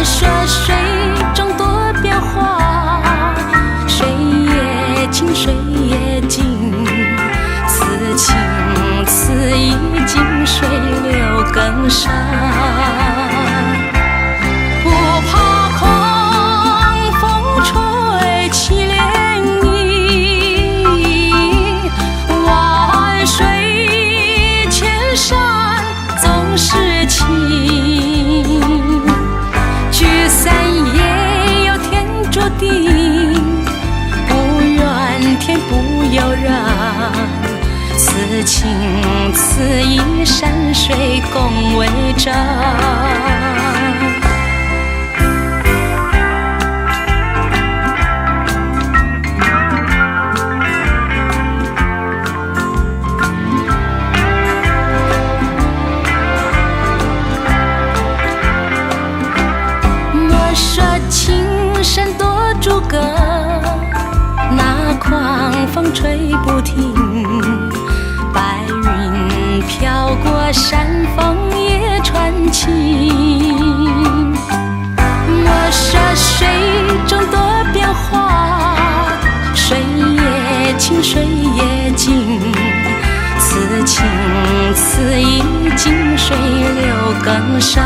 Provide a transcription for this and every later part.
说水中多变化，水也清水也静，此情此意静水流更深。不怕狂风吹起涟漪，万水千山总是情。聚散也有天注定，不怨天不由人，此情此意山水共为证。山多阻隔，那狂风吹不停，白云飘过山峰也传情。莫说水中多变化，水也清水也静，此情此意静水流更深。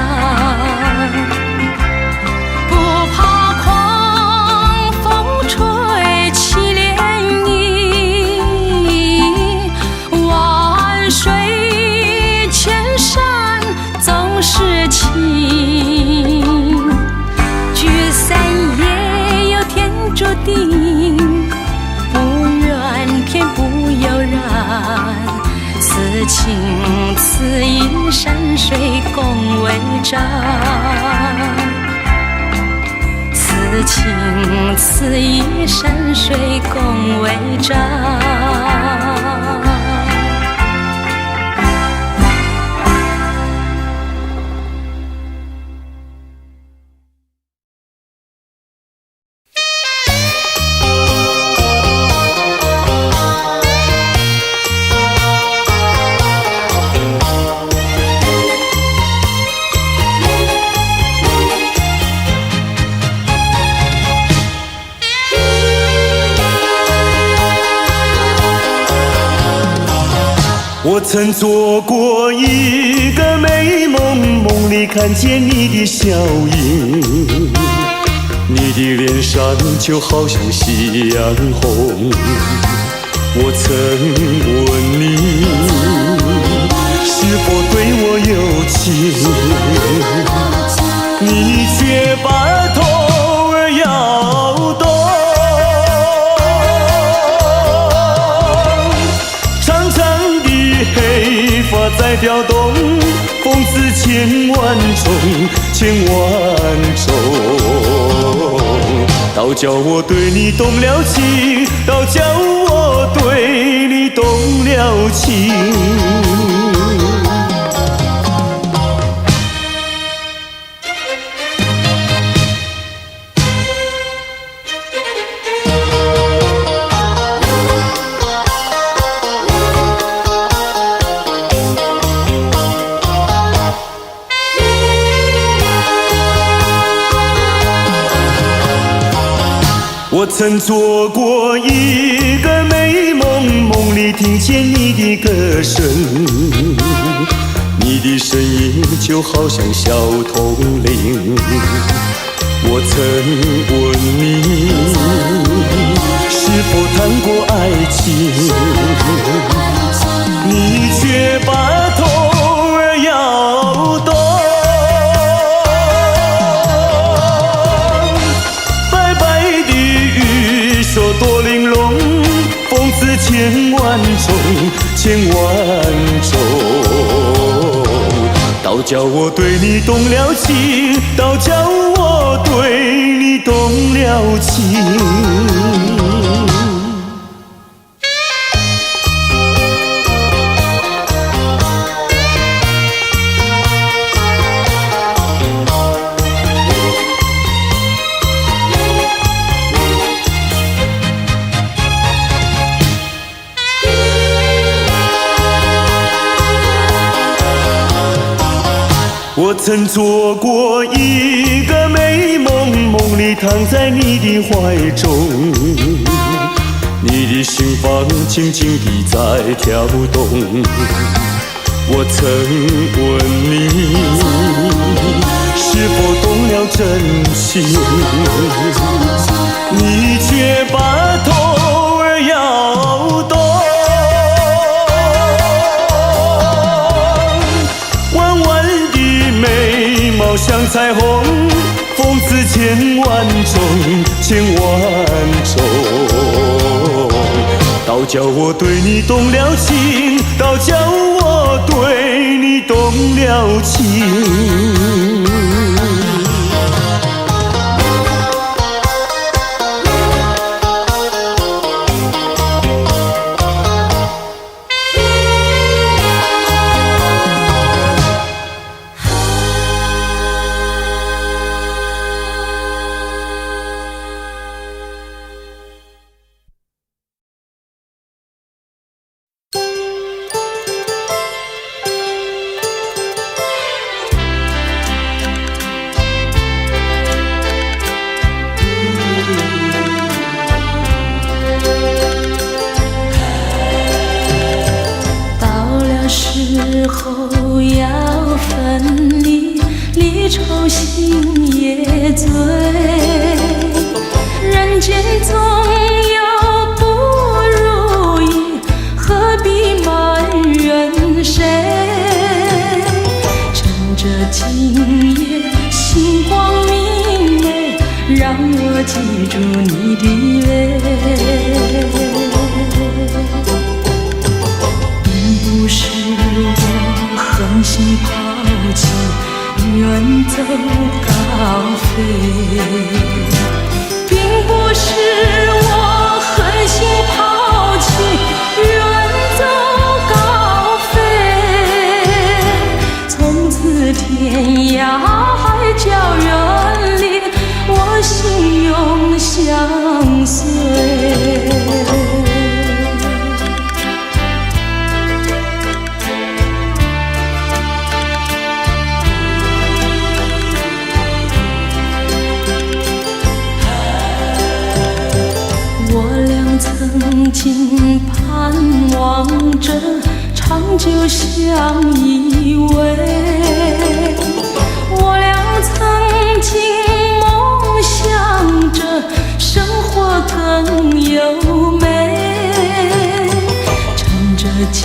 聚散也有天注定，不怨天不由人，此情此意山水共为证。此情此意山水共为证。我曾做过一个美梦，梦里看见你的笑影，你的脸上就好像夕阳红。我曾问你是否对我有情，你却把头儿摇动。黑发在飘动，风似千万种，千万种。倒叫我对你动了情，倒叫我对你动了情。我曾做过一个美梦，梦里听见你的歌声，你的声音就好像小铜铃。我曾问你是否谈过爱情，你却把头儿摇动。说多玲珑，风似千万种，千万种。倒叫我对你动了情，倒叫我对你动了情。我曾做过一个美躺在你的怀中，你的心房轻轻地在跳动。我曾问你，是否懂了真情？你却把头儿摇动。弯弯的眉毛像彩虹，风刺千万种，千万种。倒叫我对你动了情，倒叫我对你动了情。时候要分离，离愁心也醉。人间总有不如意，何必埋怨谁？趁着今夜星光明媚，让我记住你的泪。不是我狠心抛弃，远走高飞，并不是我狠心抛弃，远走高飞。从此天涯海角远离，我心永相随。曾经盼望着长久相依偎，我俩曾经梦想着生活更优美。趁着今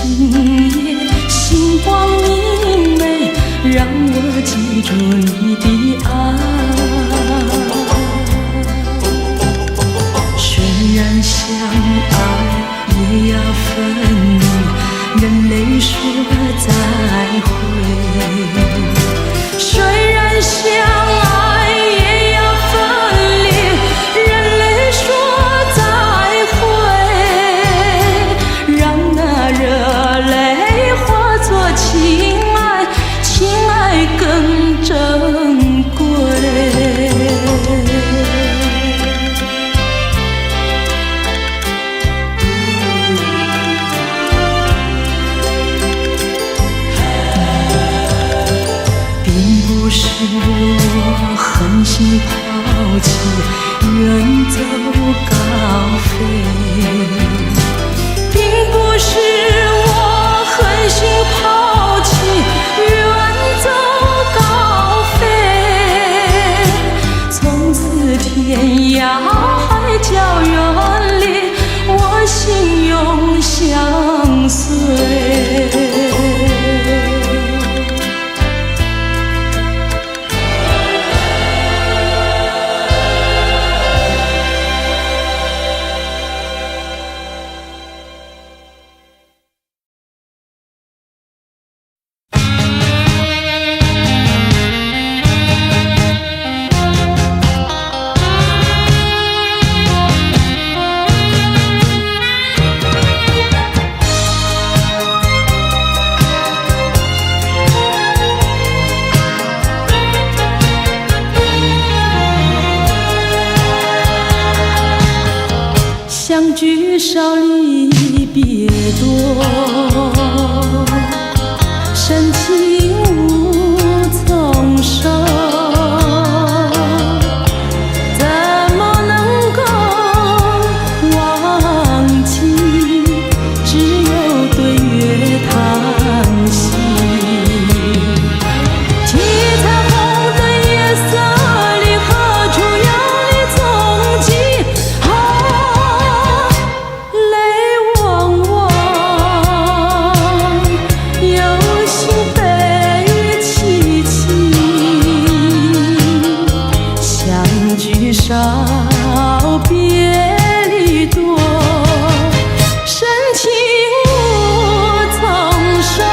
夜星光明媚，让我记住你的爱。虽然相爱也要分离，任泪说再会。虽然相爱也要分离，任泪说再会。让那热泪化作情爱，情爱更珍贵。不是我狠心抛弃，远走高飞，并不是我狠心抛弃，远走高飞。从此天涯海角远离，我心永相随。相聚少离别多，深情无从收。怎聚少，别离多，深情无从说。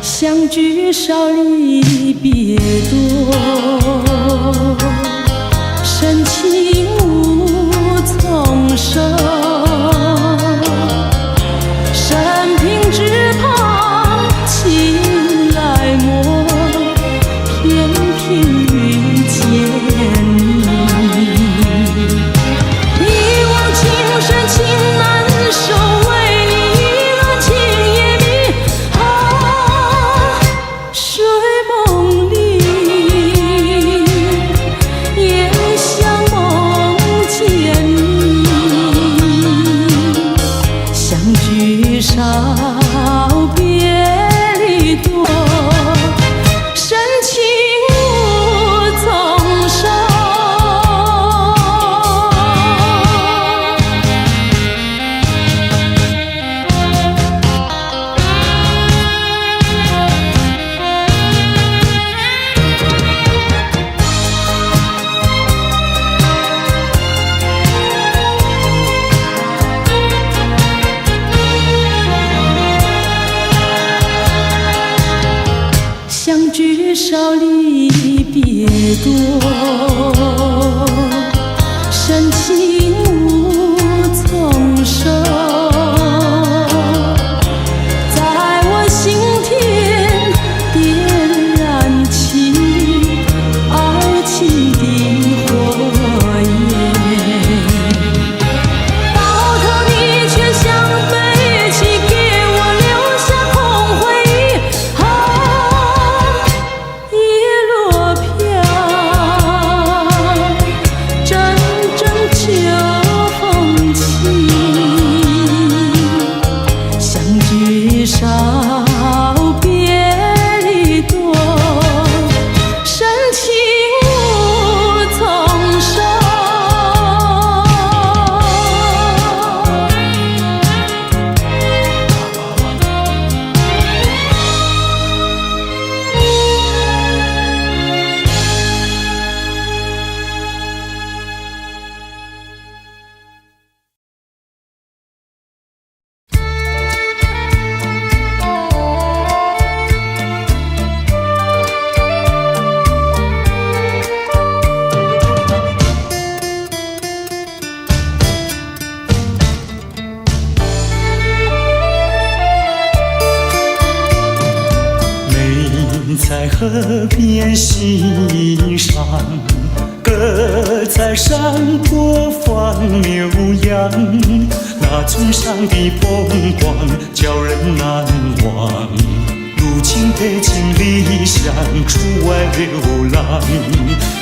相聚少，离别多，深情无从说。生平只怕情来磨，偏偏遇见你。一往情深情难收，为你一轮情也迷。睡梦里也想梦见你，相聚少，别离多，深情无从说。相聚少，离别多，深情无从说。在我心田点燃起爱情的火焰，到头你却像废弃，给我留下空回忆。叶落飘，阵阵秋风起，相聚少，别离多，深情无从说。在河边欣赏，歌在山坡放牛羊，那村上的风光叫人难忘。如今北京理想，出外流浪，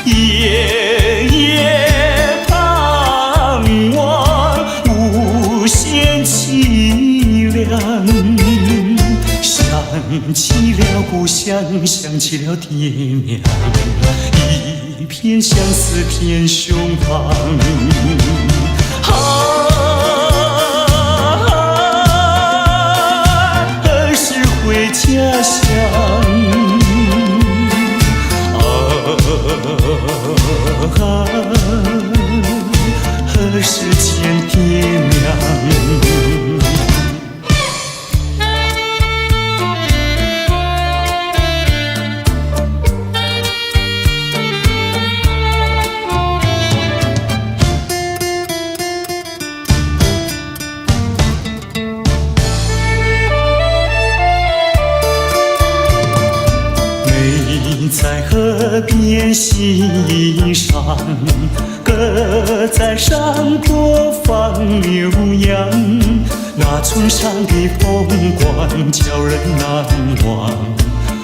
夜夜盼望，无限凄凉。想起了故乡，想起了爹娘，一片相思片胸膛。何时回家乡？何时见爹娘？在河边欣赏，歌在山坡放牛羊，那村上的风光叫人难忘。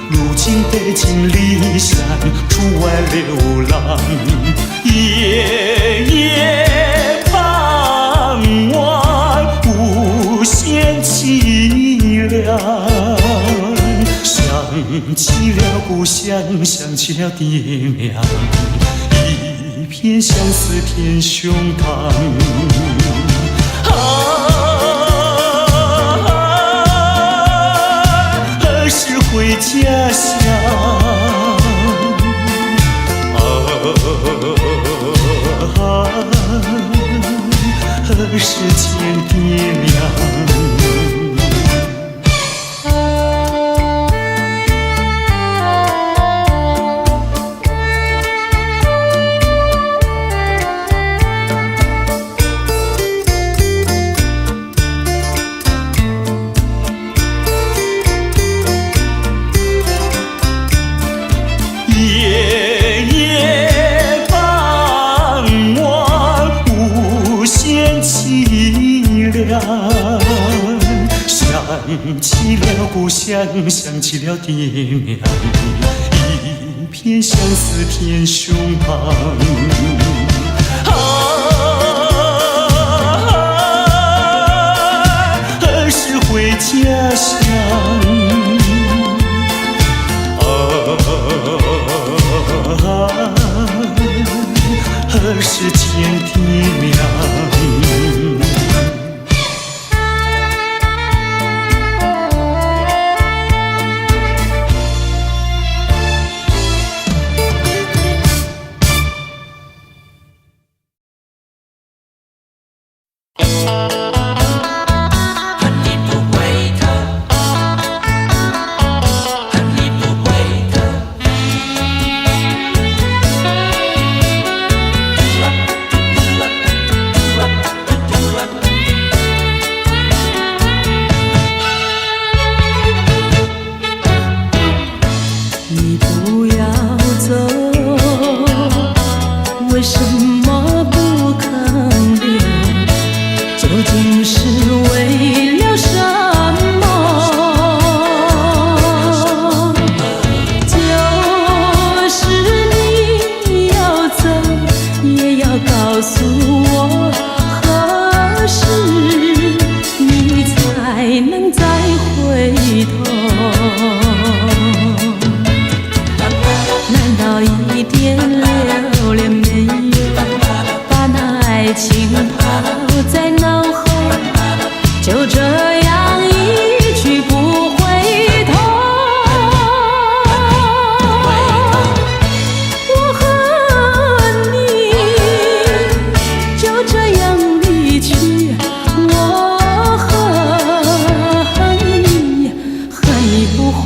如今北京理想，出外流浪，夜夜盼望，无限凄凉。想起了故乡，想起了爹娘，一片相思填胸膛。何时回家乡？何时见爹娘？想起了故乡，想起了爹娘，一片相思填胸膛。何时回家乡？何时见爹娘？你不要走，为什么不肯留？究竟是为了什么？就是你要走，也要告诉我，何时你才能再回头？一点留恋没有，把那爱情抛在脑后，就这样一去不回头。我和你就这样离去，我和你不回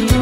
头。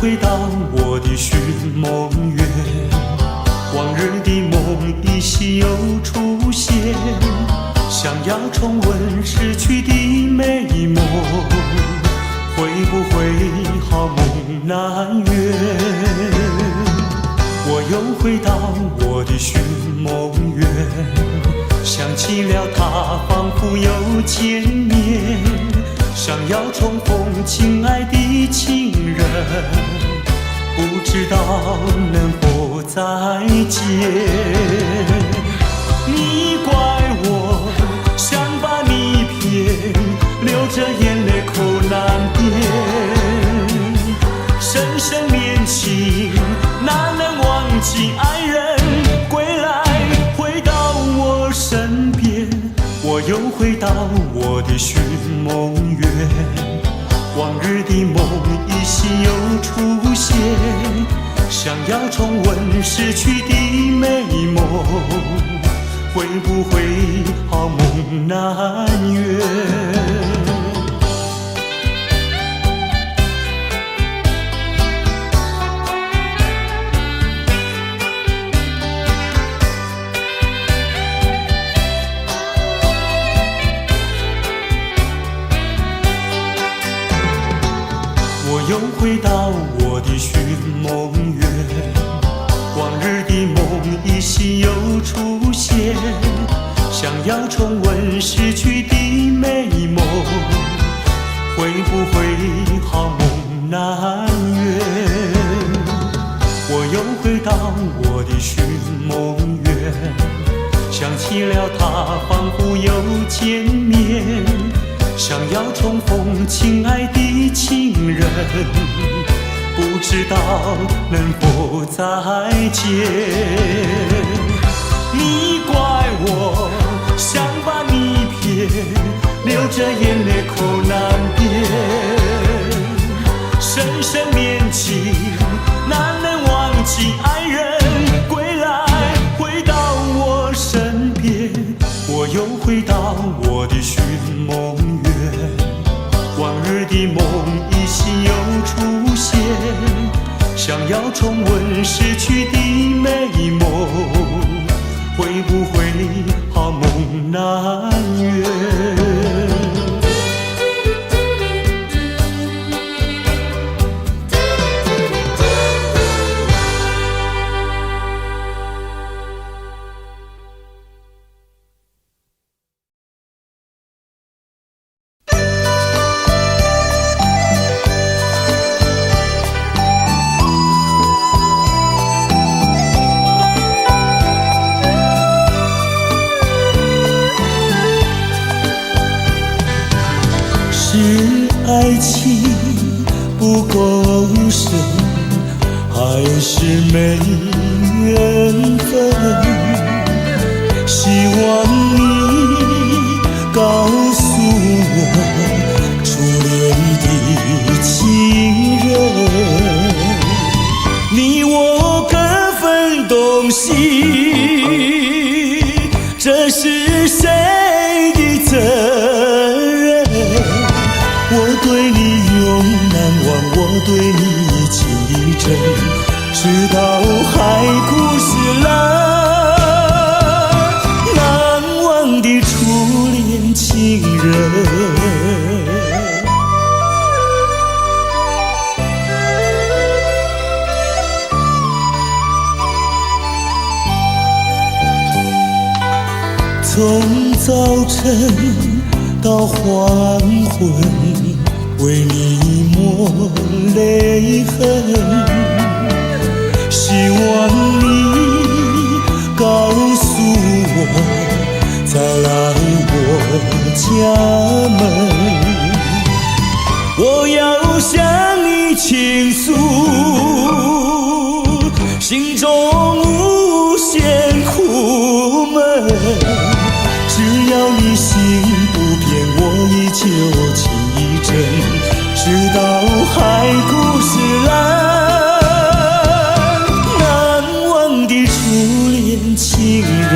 回到我的寻梦园，往日的梦依稀又出现，想要重温逝去的美梦，会不会好梦难圆？我又回到我的寻梦园，想起了他仿佛又见面，想要重逢亲爱的情人，不知道能否再见。你怪我想把你骗，流着眼泪口难辨，深深恋情哪能忘记爱人？归来回到我身边，我又回到我的寻梦园，往日的梦依稀又出现，想要重温逝去的美梦，会不会好梦难圆？又回到我的寻梦园，往日的梦依稀又出现，想要重温逝去的美梦，会不会好梦难圆？我又回到我的寻梦园，想起了他仿佛又见面，想要重逢亲爱的情人，不知道能否再见。你怪我想把你骗，流着眼泪口难辨，深深恋情哪能忘记爱人？归来回到我身边，我又回到我的寻梦园，往日的梦依稀又出现，想要重温逝去的美梦，会不会好梦难圆？爱情不够深，还是没缘分？希望你告诉我初恋的情人，你我各分东西，这是谁的责任？我对你永难忘，我对你情意真，直到海枯石烂，难忘的初恋情人。从早晨到黄昏，为你抹泪痕，希望你告诉我再来我家门，我要向你倾诉心中无限苦闷，只要你心不变，我依旧情意真，直到海枯石烂，难忘的初恋情人。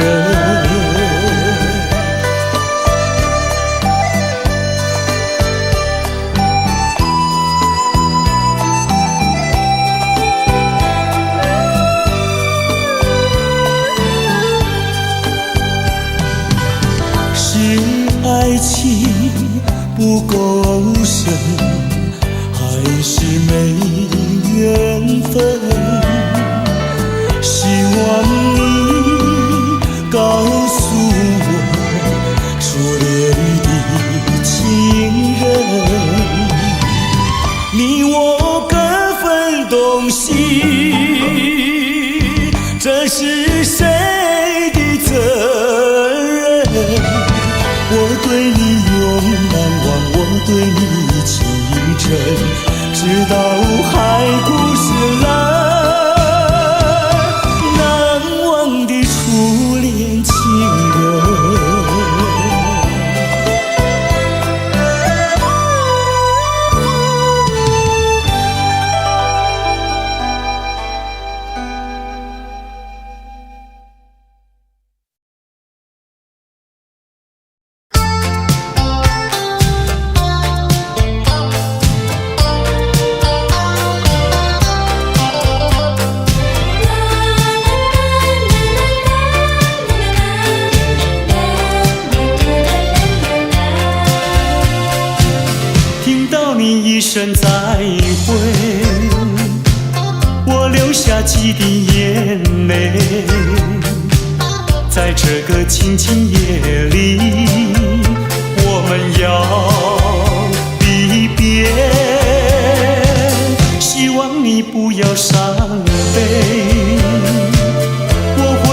是没缘分，希望你告诉我，初恋的情人，你我各分东西，这是谁的责任？我对你永难忘，我对你情真，直到海枯石烂，难忘的初恋情人。一声再会，我流下几滴眼泪，在这个清清夜里，我们要离别，希望你不要伤悲，我会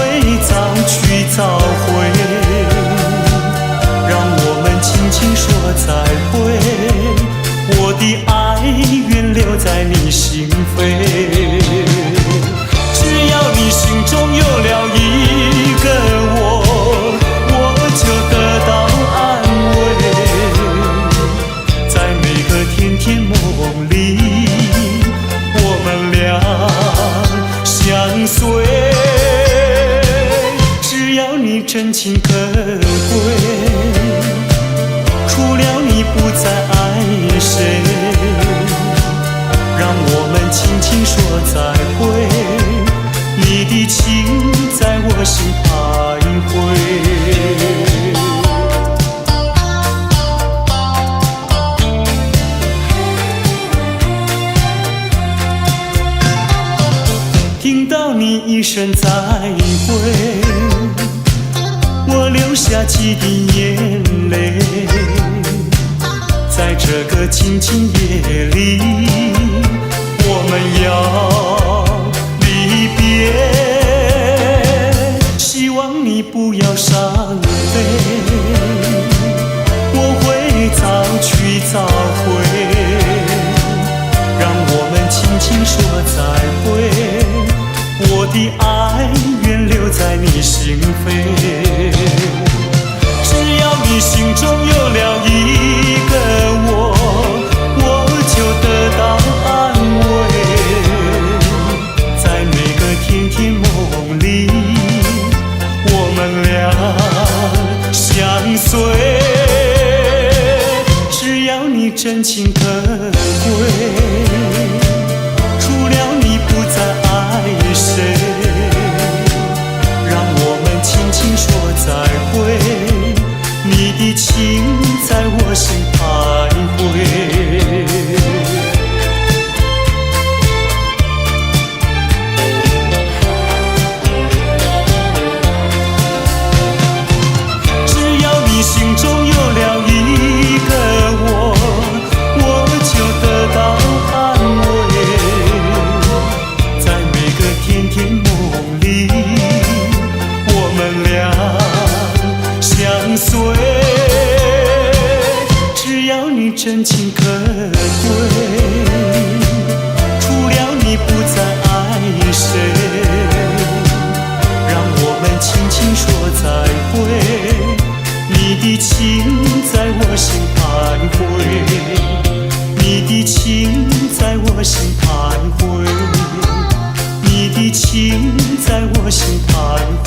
早去早回，让我们轻轻说再会，我的爱愿留在你心扉，只要你心中有了一个我，我就得到安慰，在每个甜甜梦里，我们俩相随，只要你真情可贵，除了你不再爱谁，让我们轻轻说再会，你的情在我心徘徊。听到你一声再会，我流下几滴眼泪，在这个清清夜里，我们要离别，希望你不要伤悲，我会早去早回，让我们轻轻说再会，我的爱愿留在你心扉，只要你心中有了一个我，我就得到安慰，在每个甜甜梦里，我们俩相随，只要你真情可贵，除了你不再爱谁，让我们轻轻说再会，你的情在我心徘徊。只要你心中有了一个我，我就得到安慰，在每个甜甜梦里，我们俩相随，只要你真情可贵，除了你不再爱谁，让我们轻轻说再会，你的情在我心徘徊，你的情在我心徘徊，你的情在我心徘徊。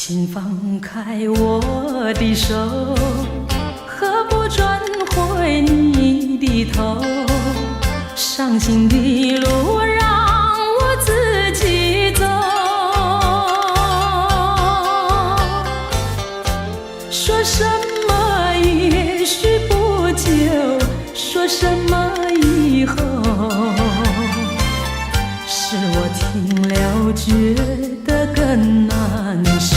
请放开我的手，何不转回你的头？伤心的路让我自己走。说什么也许不久，说什么以后，是我听了觉得更难受。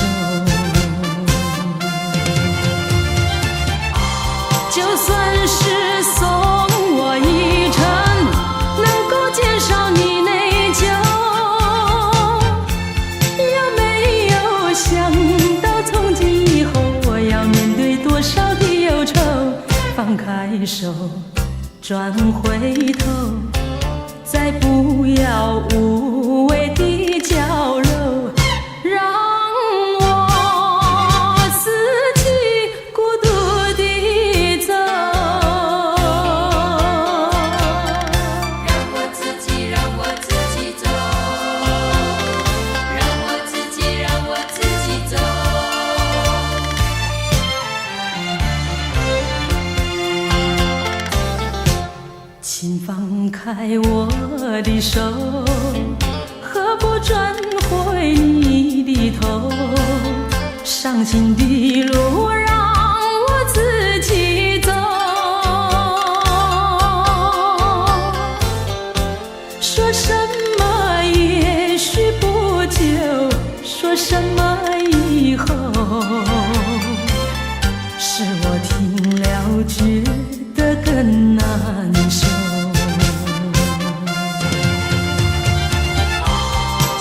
就算是送我一程，能够减少你内疚，有没有想到从今以后我要面对多少的忧愁？放开手，转回头，再不要无谓的交流，让我自己孤独地走。让我自己走，让我自己走。请放开我的手，何不转回你的头？伤心的路让我自己走。说什么也许不久，说什么以后，是我听了觉得更难受。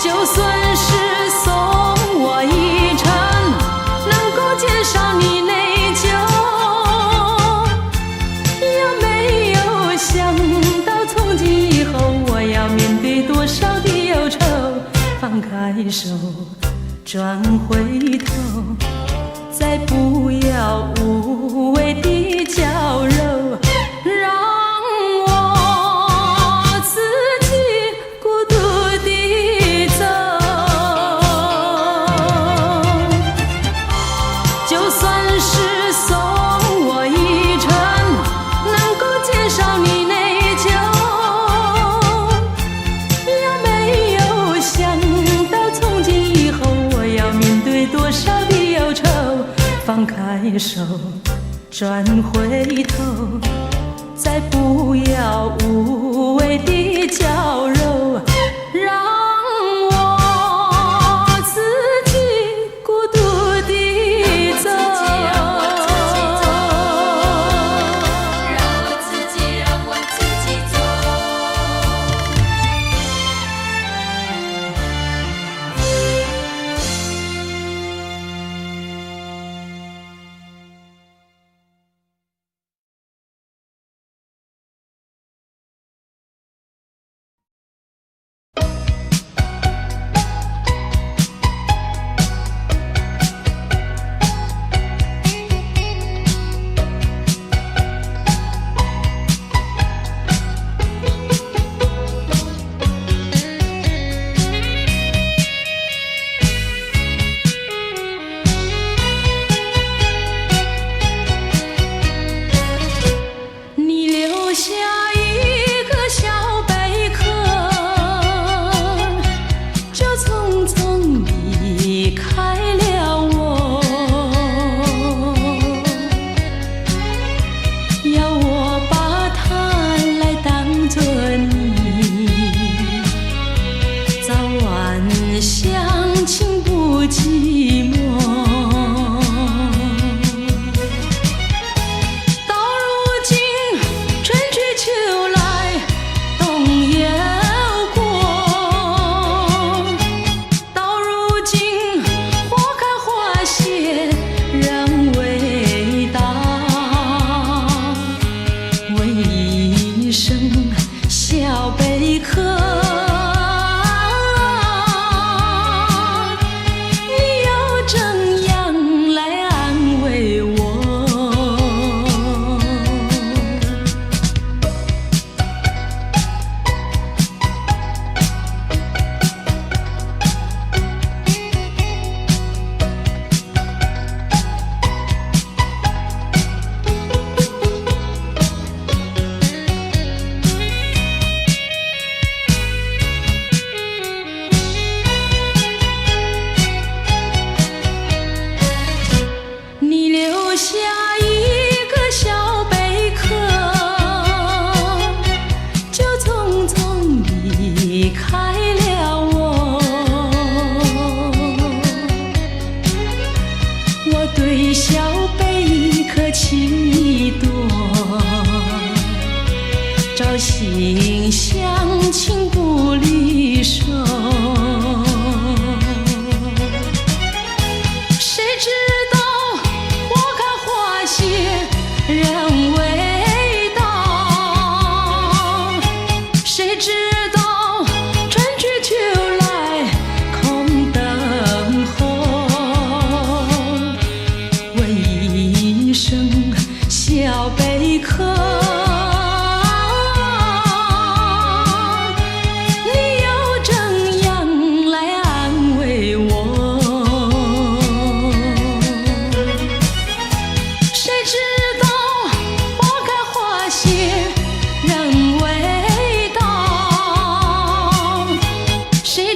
就算是送我一程，能够减少你内疚，有没有想到从今以后我要面对多少的忧愁？放开手，转回头，再不要无谓的交流，让我自己孤独地走。就算是送我一程，能够减少你内疚，有没有想到从今以后我要面对多少的忧愁？放开手，转回头，再不要无谓的交流，让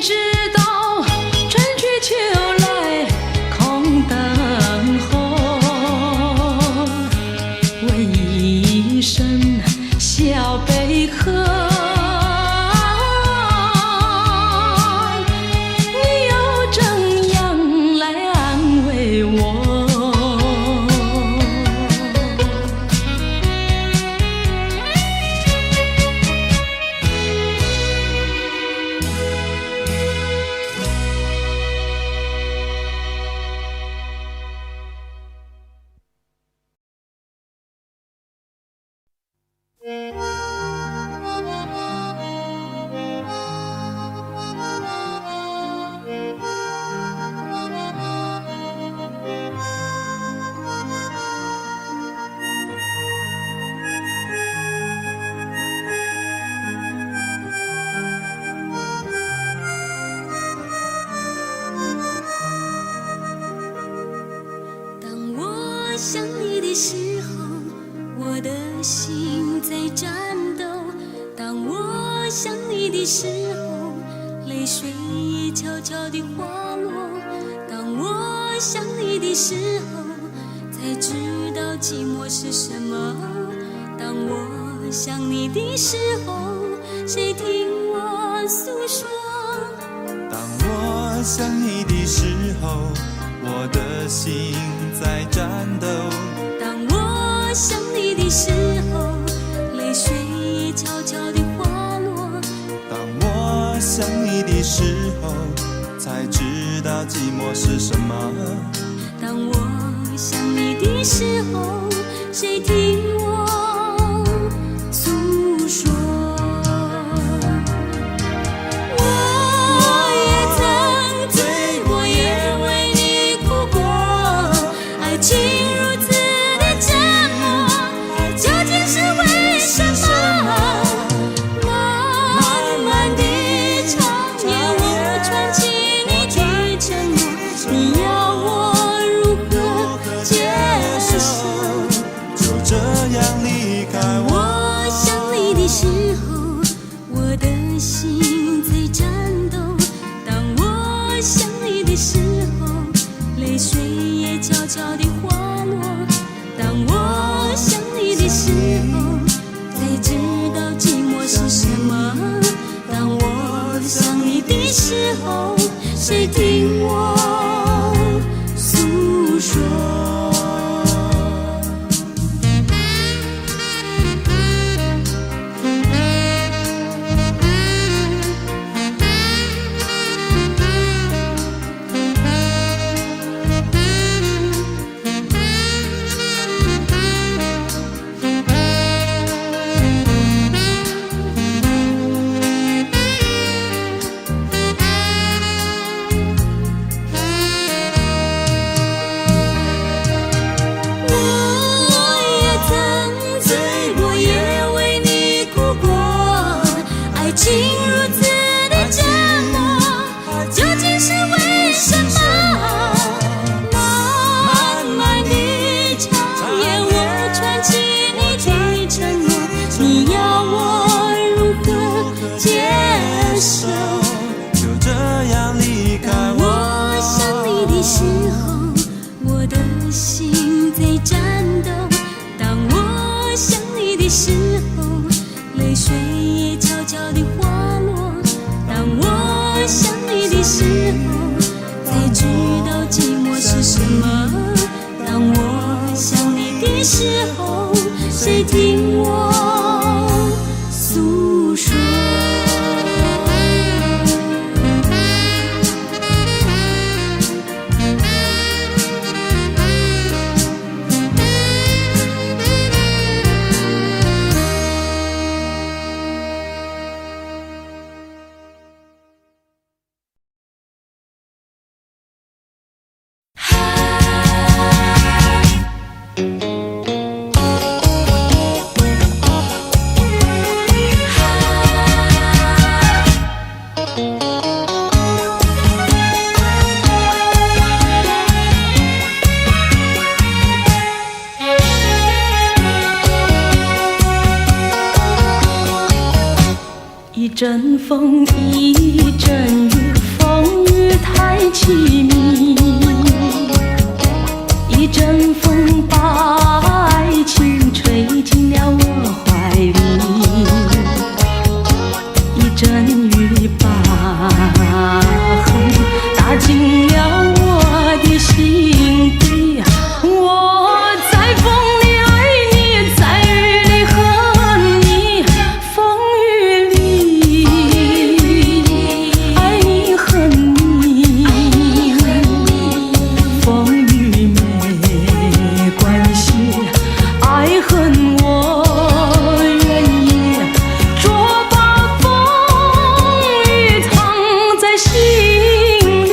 知道春去秋来空等候，为一声小贝壳，你又怎样来安慰我？想你的时候，我的心在颤抖。当我想你的时候，泪水也悄悄地滑落。当我想你的时候，才知道寂寞是什么。当我想你的时候，谁听我诉说？当我想你的时候，我的心在颤抖。当我想你的时候，泪水也悄悄地滑落。当我想你的时候，才知道寂寞是什么。当我想你的时候，谁听我诉说？我也曾醉过，也为你哭过，爱情如此的折磨，究竟是为什么？漫漫的长夜，我串起你的承诺，你要我如何接受？就这样离开我。我想你的时候，我的心在颤抖。当我想你的时候，泪水也悄悄地滑落。当我想你的时候，才知道寂寞是什么。当我想你的时候，谁听我诉说？情如此的折磨，究竟是为什么？漫漫的长夜，我串起你的承诺，你要我如何接受？就这样离开我。我想你的时候，我的心在颤抖。当我想你的时候，泪水也悄悄地滑落。当我想你的时候，才知道寂寞是什么。当我想你的时候，谁听我诉说？一阵风，一阵雨，凄迷，一阵风把爱情吹进了我怀里，一阵雨把恨打进了我的心底。我在风里爱你，在雨里恨你，风雨里爱你恨你，风雨没关系，爱恨我愿意，捉把风雨藏在心里。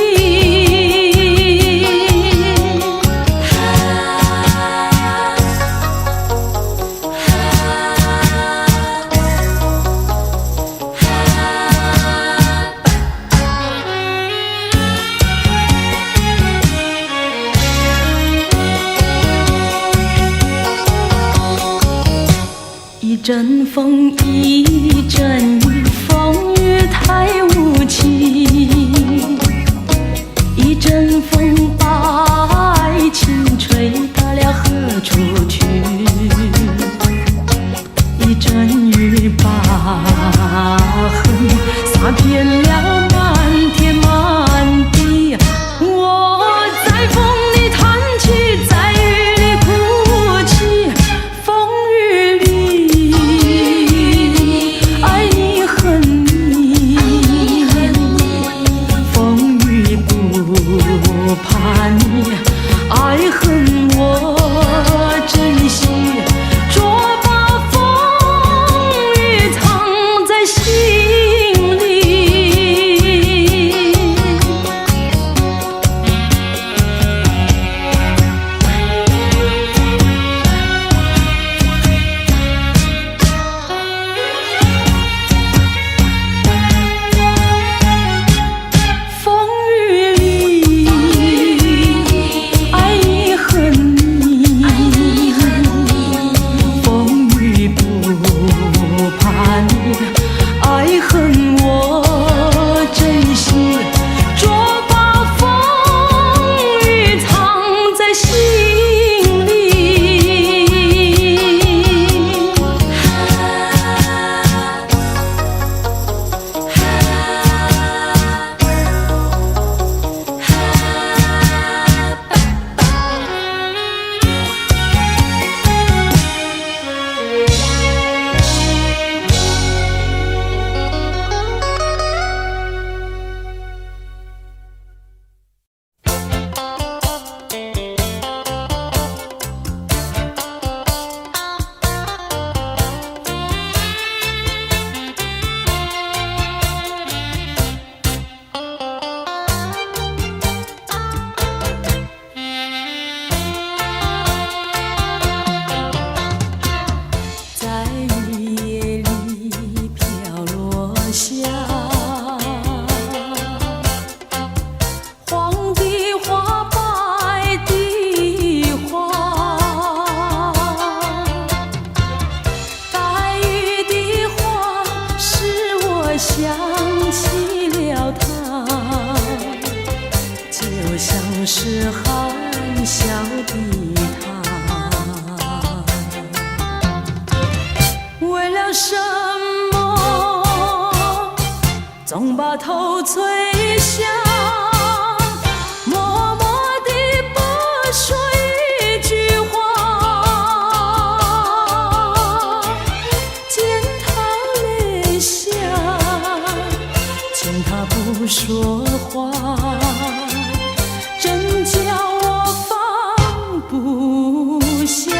一阵风，一阵雨，风雨太无情，一阵风把爱情吹到了何处去，一阵雨把恨洒遍了满天满地。我在风里叹气，在雨里哭泣，风雨里爱你恨你，风雨不怕你，爱恨我珍惜，捉把风雨藏在心里。风雨里爱你恨你，风雨不怕你，爱恨我珍惜，捉把风雨藏在心里。在雨夜里飘落下黄的花，白的花，带雨的花使我想起了他，就像是含笑的他。为了什么总把头垂下，默默地不说一句话，见他泪下，见他不说话，真叫我放不下。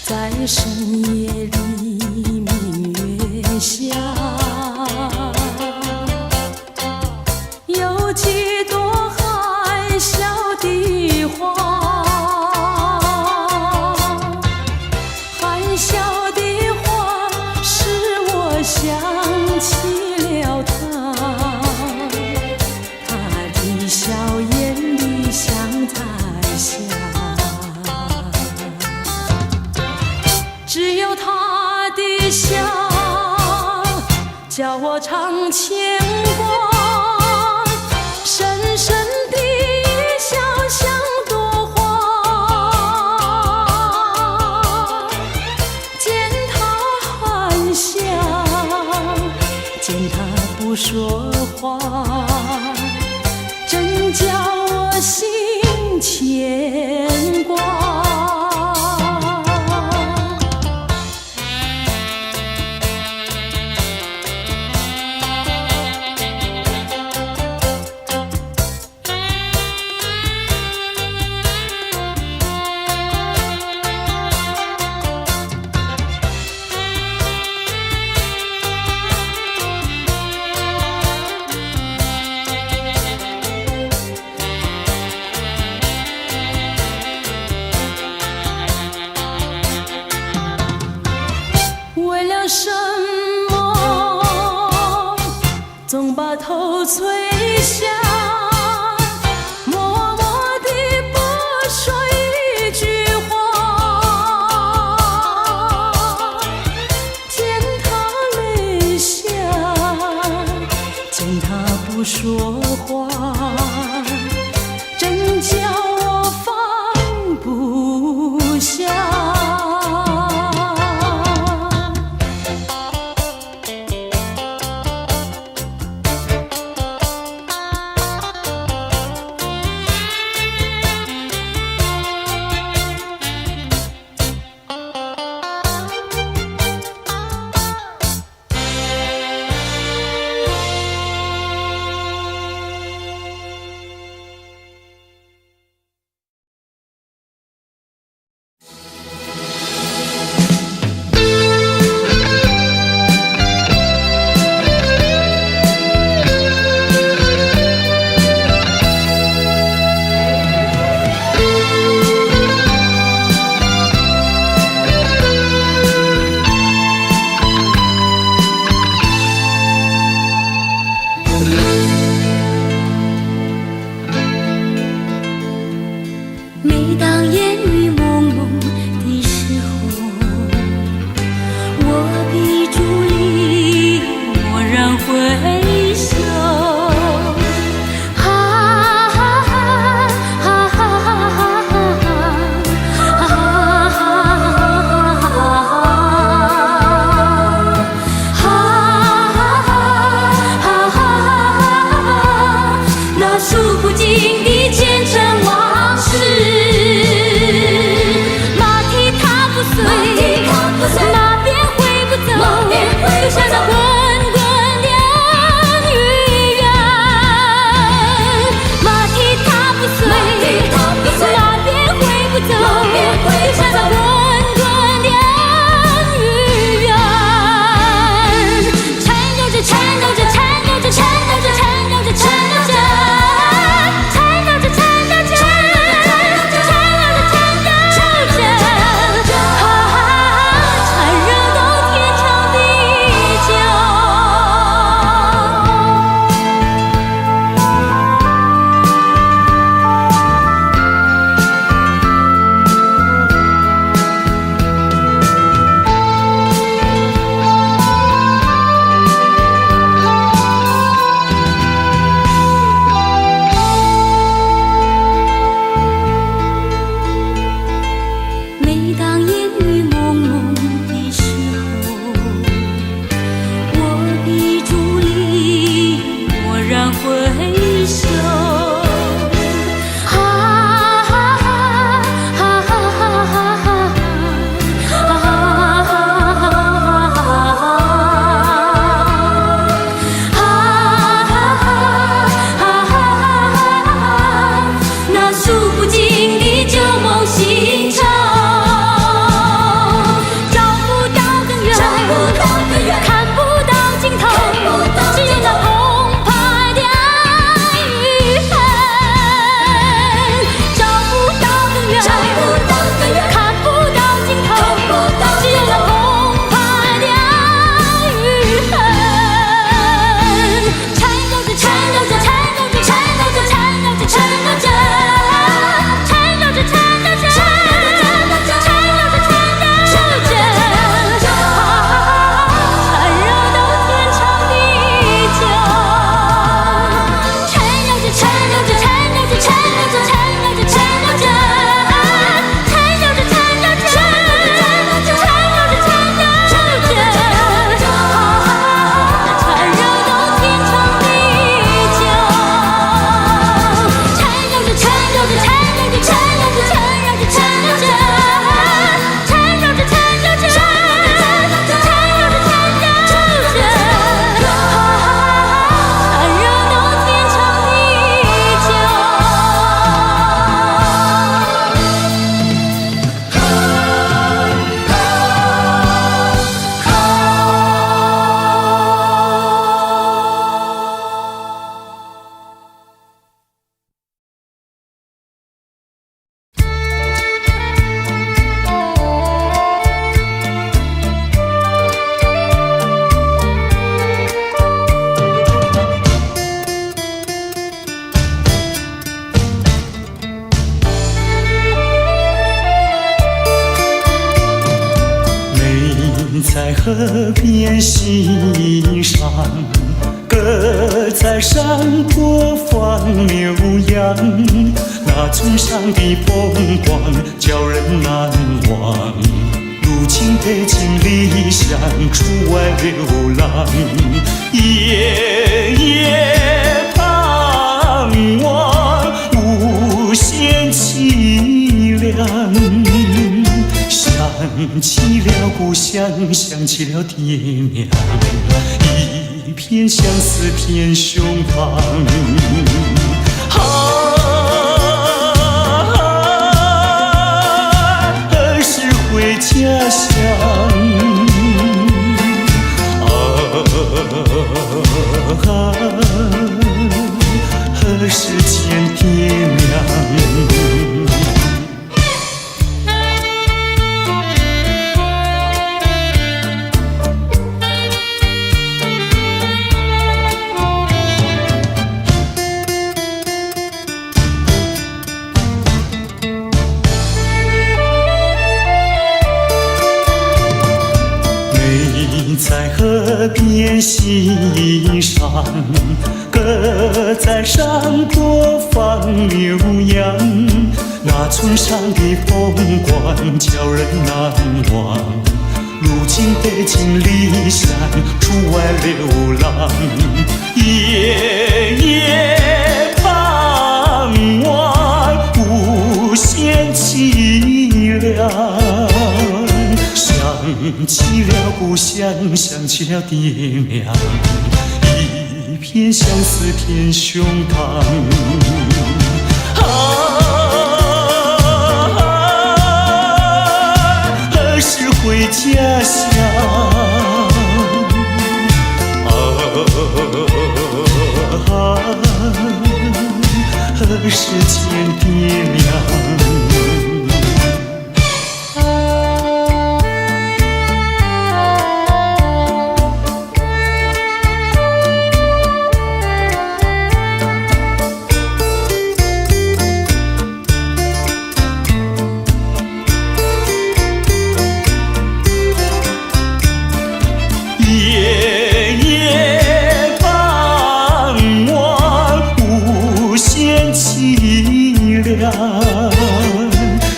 在深夜里明月下，有几朵海牵挂，深深的笑像朵花。见他含笑，见他不说话，真叫我心牵挂。为了什么总把头垂下，默默地不说一句话？见他泪下，见他不说话，真叫我放不下。每当烟雨蒙蒙的时候，我闭住里默然回首，哈哈哈哈哈哈哈哈，那数不尽的前尘往事。马鞭挥不走，留下那滚滚凉雨远。马蹄踏不碎，马鞭挥不走，留下那滚滚凉雨远。颤抖着，颤抖着，颤抖着，颤抖着，颤抖着，颤抖着。边西山，隔在山坡放牛羊。那村上的风光叫人难忘。如今北京离乡出外流浪，夜夜盼望无限凄凉。想起了故乡，想起了爹娘，一片相思片胸膛。何时回家乡？何时见爹娘？在河边西山，隔在山坡放牛羊。那村上的风光叫人难忘。如今北京离乡出外流浪，夜夜盼望无限凄凉。想起了故乡，想起了爹娘，一片相思片胸膛。何时回家乡？何时见爹娘？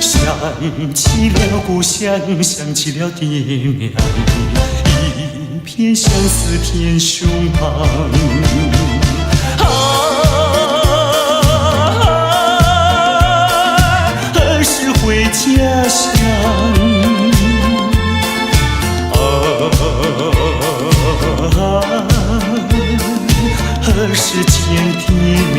想起了故乡，想起了爹娘，一片相思片胸膛。何时回家乡？何时见爹娘？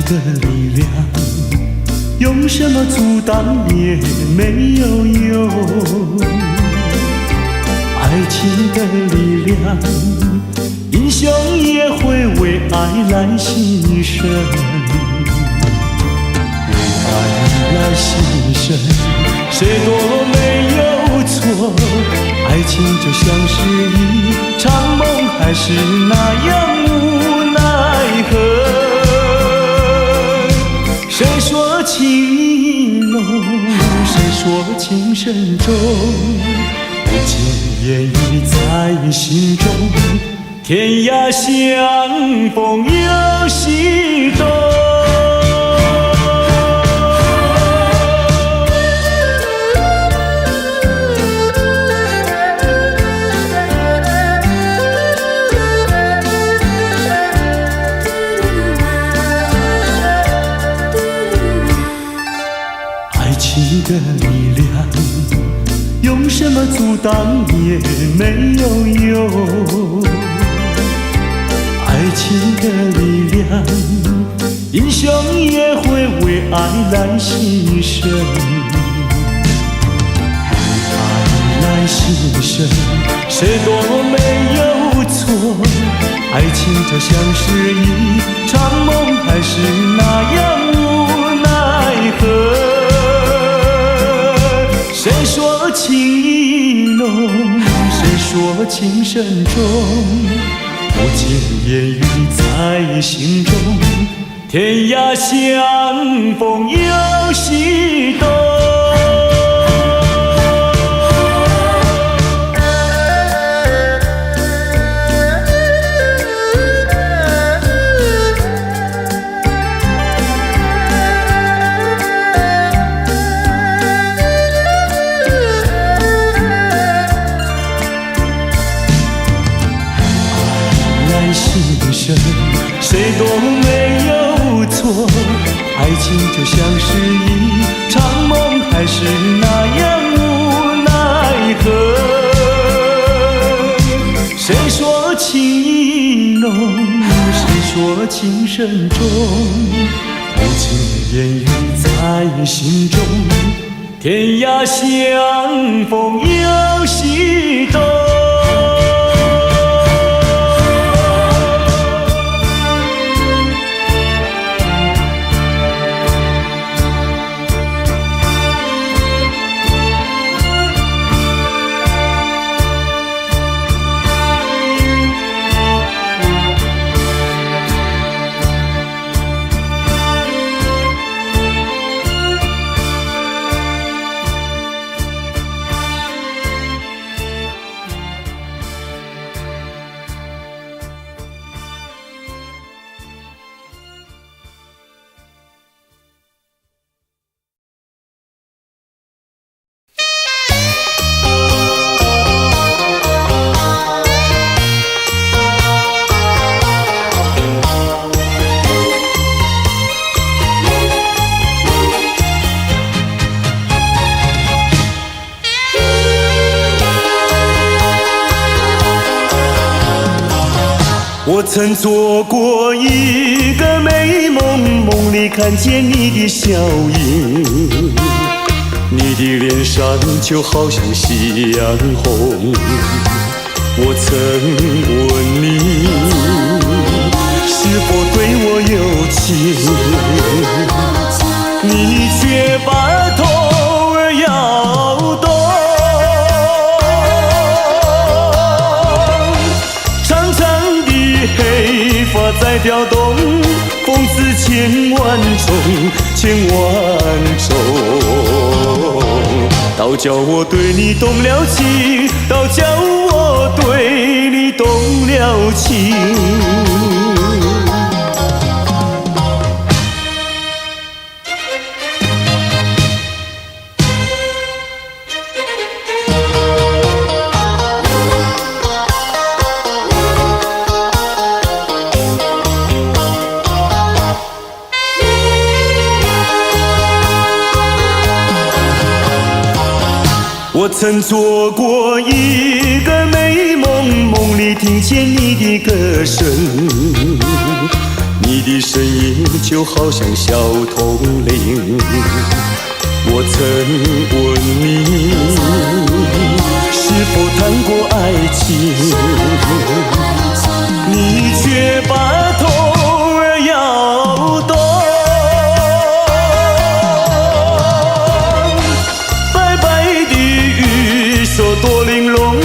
的力量，用什么阻挡也没有用。爱情的力量，英雄也会为爱来牺牲，为爱来牺牲，谁都没有错。爱情就像是一场梦，还是那样无奈何。谁说情意浓，谁说情深重，不尽言语在心中，天涯相逢有心动。爱情的力量，当年没有用。爱情的力量，英雄也会为爱来牺牲。为爱来牺牲，谁都没有错。爱情就像是一场梦，还是那样无奈何。谁说情意浓，谁说情深重，不尽言语在心中，天涯相逢有西东。谁都没有错，爱情就像是一场梦，还是那样无奈何。谁说情意浓，谁说情深重，不尽言语在心中，天涯相逢有西东。我曾做过一个美梦，梦里看见你的笑影，你的脸上就好像夕阳红。我曾问你是否对我有情，你却把头儿摇动。黑发在跳动，风似千万种，千万种。倒叫我对你动了情，倒叫我对你动了情。我曾做过一个美梦，梦里听见你的歌声，你的声音就好像小铜铃。我曾问你是否谈过爱情，你却把头儿摇动。多玲珑，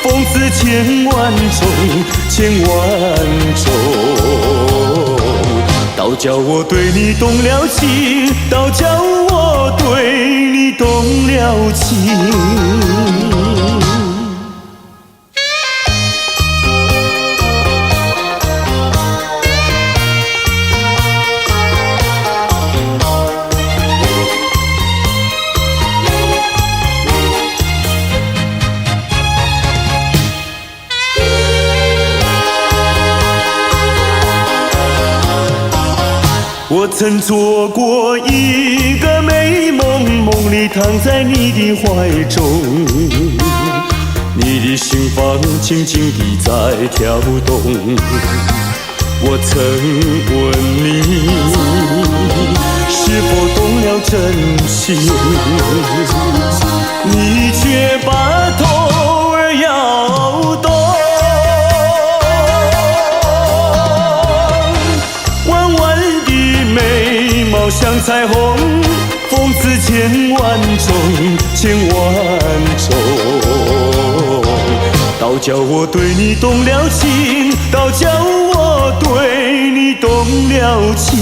风似千万种，千万种。倒叫我对你动了情，倒叫我对你动了情。我曾做过一个美梦，梦里躺在你的怀中，你的心房轻轻地在跳动。我曾问你，是否懂了真心？你却把头儿摇动。弯弯的眉毛像彩虹，风刺千万种，千万种。倒叫我对你动了情，倒叫我对你动了情。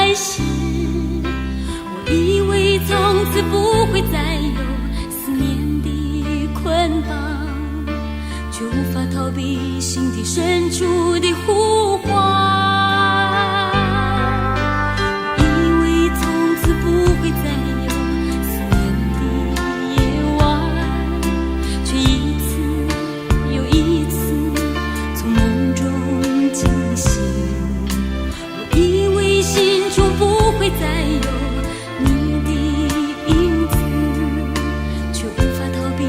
开始，我以为从此不会再有思念的捆绑，却无法逃避心底深处的呼唤。我以为从此不会再有思念的夜晚，却一次又一次从梦中惊醒。我以为心中不会再有你的影子，却无法逃避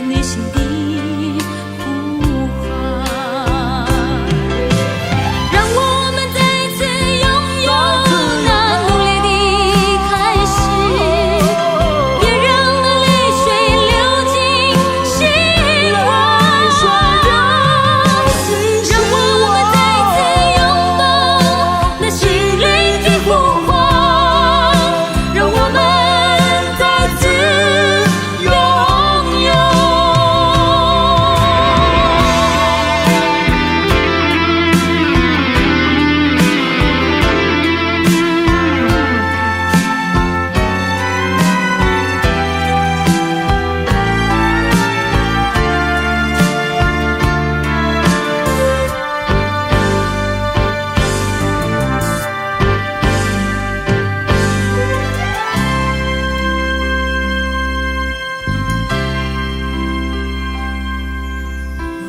内心的呼唤。让我们再次拥有那浓烈的开始，别让那泪水流进心窝。让我们再次拥抱那心灵的呼唤，让我们再次拥有。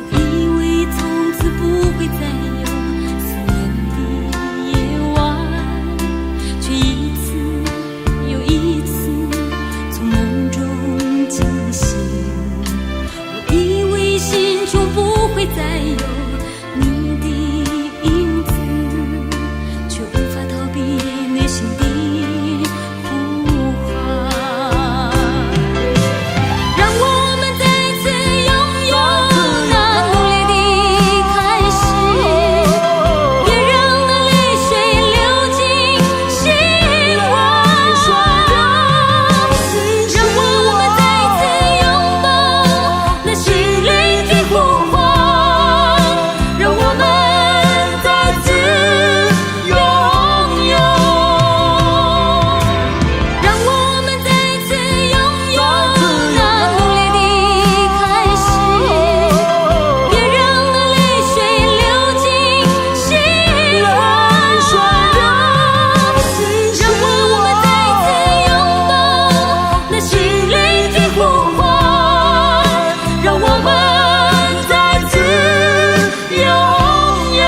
我以为从此不会再有思念的夜晚，却一次又一次从梦中惊醒。我以为心中不会再有你的影子，却无法逃避内心的呼唤。让我们再次拥有那浓烈的开始，别让那泪水流进心窝。让我们再次拥抱那心灵的呼唤，让我们再次拥有。让我们再次拥有那浓烈的开始，别让那泪水流进心窝。让我们再次拥抱那心灵的呼唤，让我们再次拥有。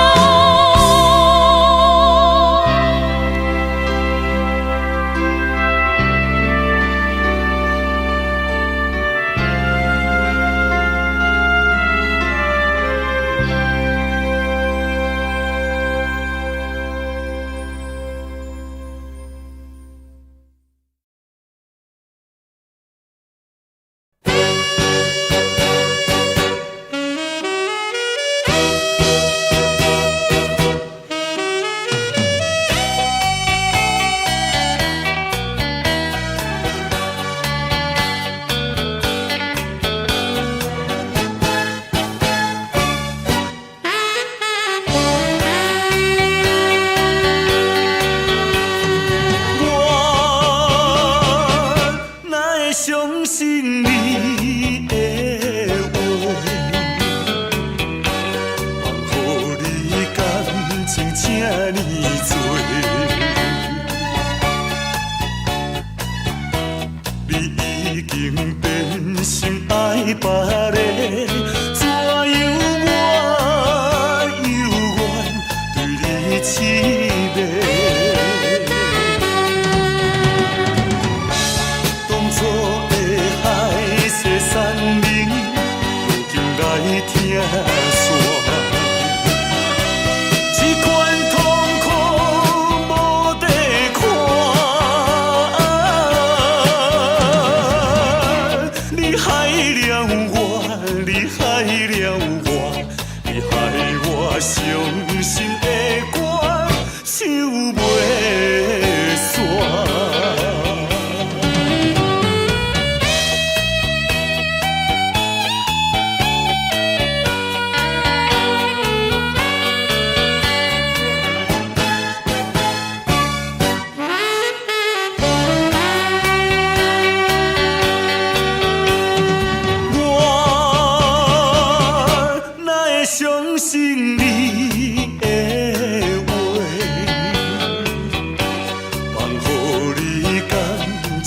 我哪会相信你的话？放予你感情这呢多，你已经变心爱别个，怎样我犹原对你痴迷？当初的海誓山盟，如今来听煞。这款痛苦无地看，你害了我。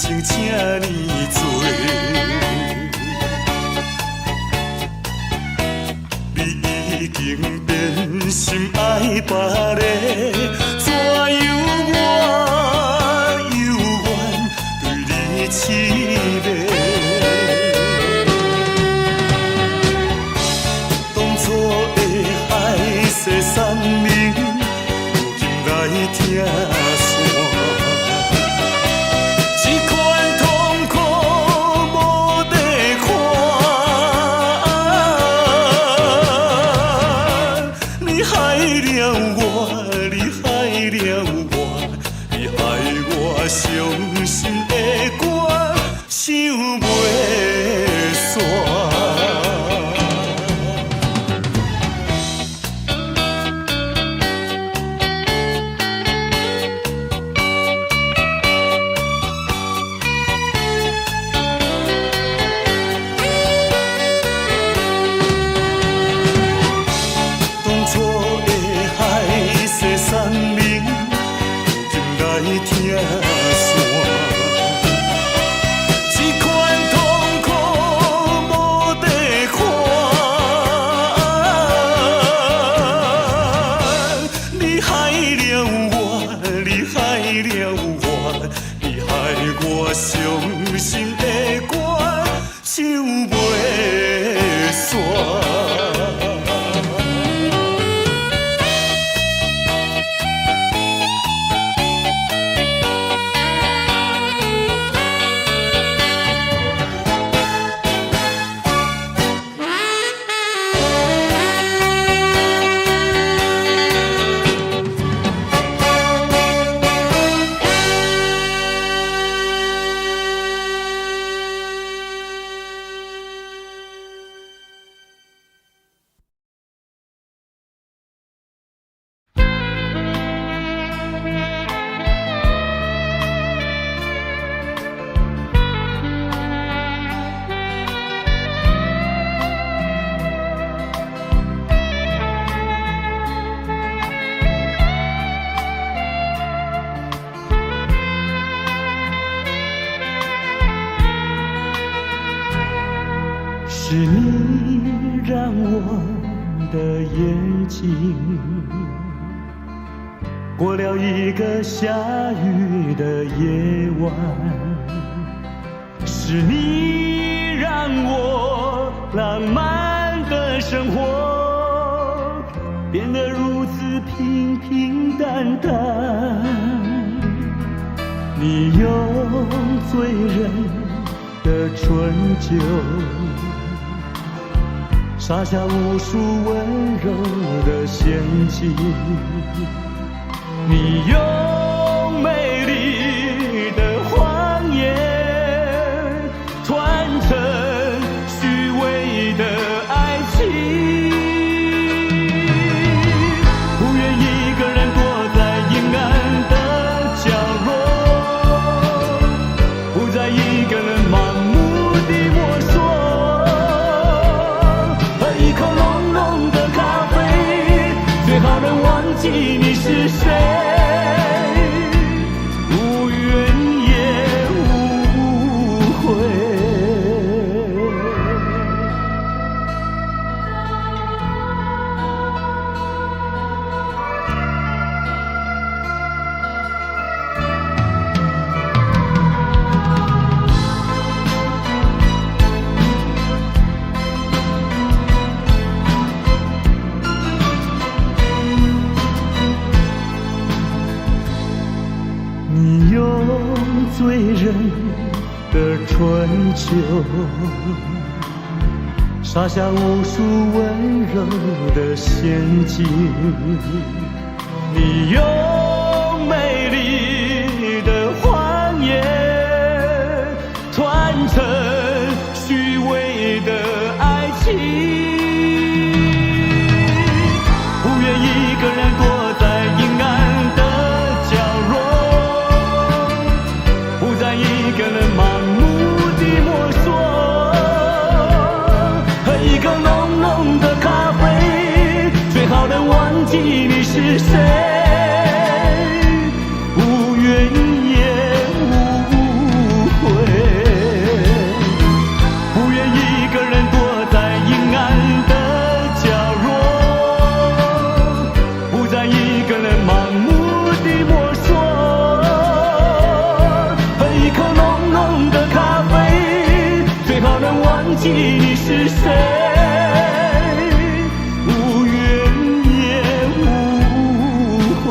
情这呢多，你已经变心爱别个，怎样我犹原对你痴迷？当初的海誓山盟，如今来听线。这款痛苦无地看，你害了我，你害了我，你害我伤心的歌唱袂煞。伤心的歌唱袂煞。是你让我的眼睛过了一个下雨的夜晚，是你让我浪漫的生活变得如此平平淡淡。你用醉人的春酒撒下无数温柔的陷阱，你用美丽的谎言传成虚伪的爱情，不愿一个人躲在阴暗的角落，不再一个人盲目地摸索。最好能忘记你是谁，无怨也无悔。你用醉人的春秋撒下无数温柔的陷阱，你用美丽的谎言传成虚伪的爱情，不愿一个人躲在阴暗的角落，不再一个人盲目地摸索，喝一口浓浓的咖啡，最好能忘记你是谁，无怨也无悔。记你是谁，无怨也无悔。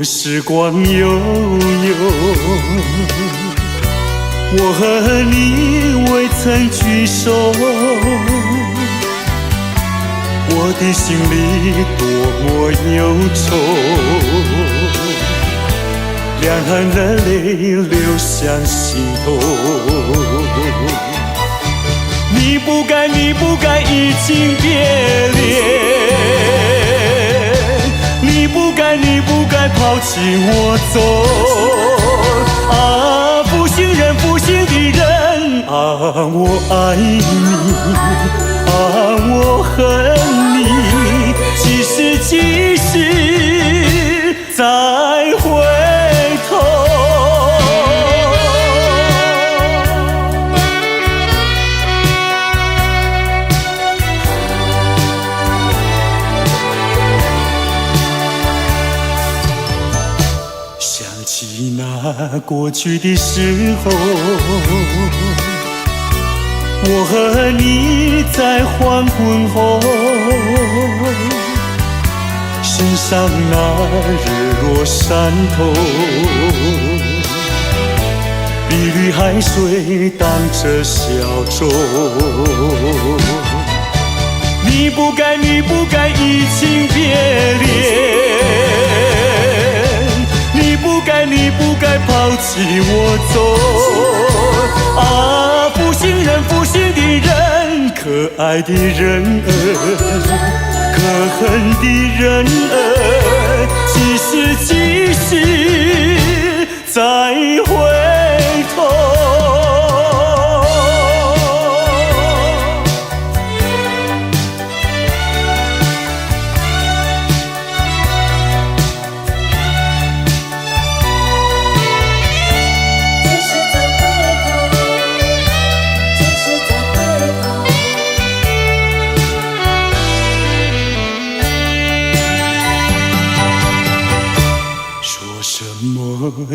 时光悠悠，我和你未曾聚首，我的心里多么忧愁，两行的泪流向心头。你不该，你不该移情别恋，你不该，你不该抛弃我走。啊，负心人，负心的人，啊，我爱你，啊，我恨你，几时几时再回头。那过去的时候，我和你在黄昏后，身上那日落山头，碧绿海水荡着小舟。你不该，你不该移情别恋，你不该，你不该抛弃我走。啊，负心人，负心的人，可爱的人儿，可恨的人儿，几时几时再回头。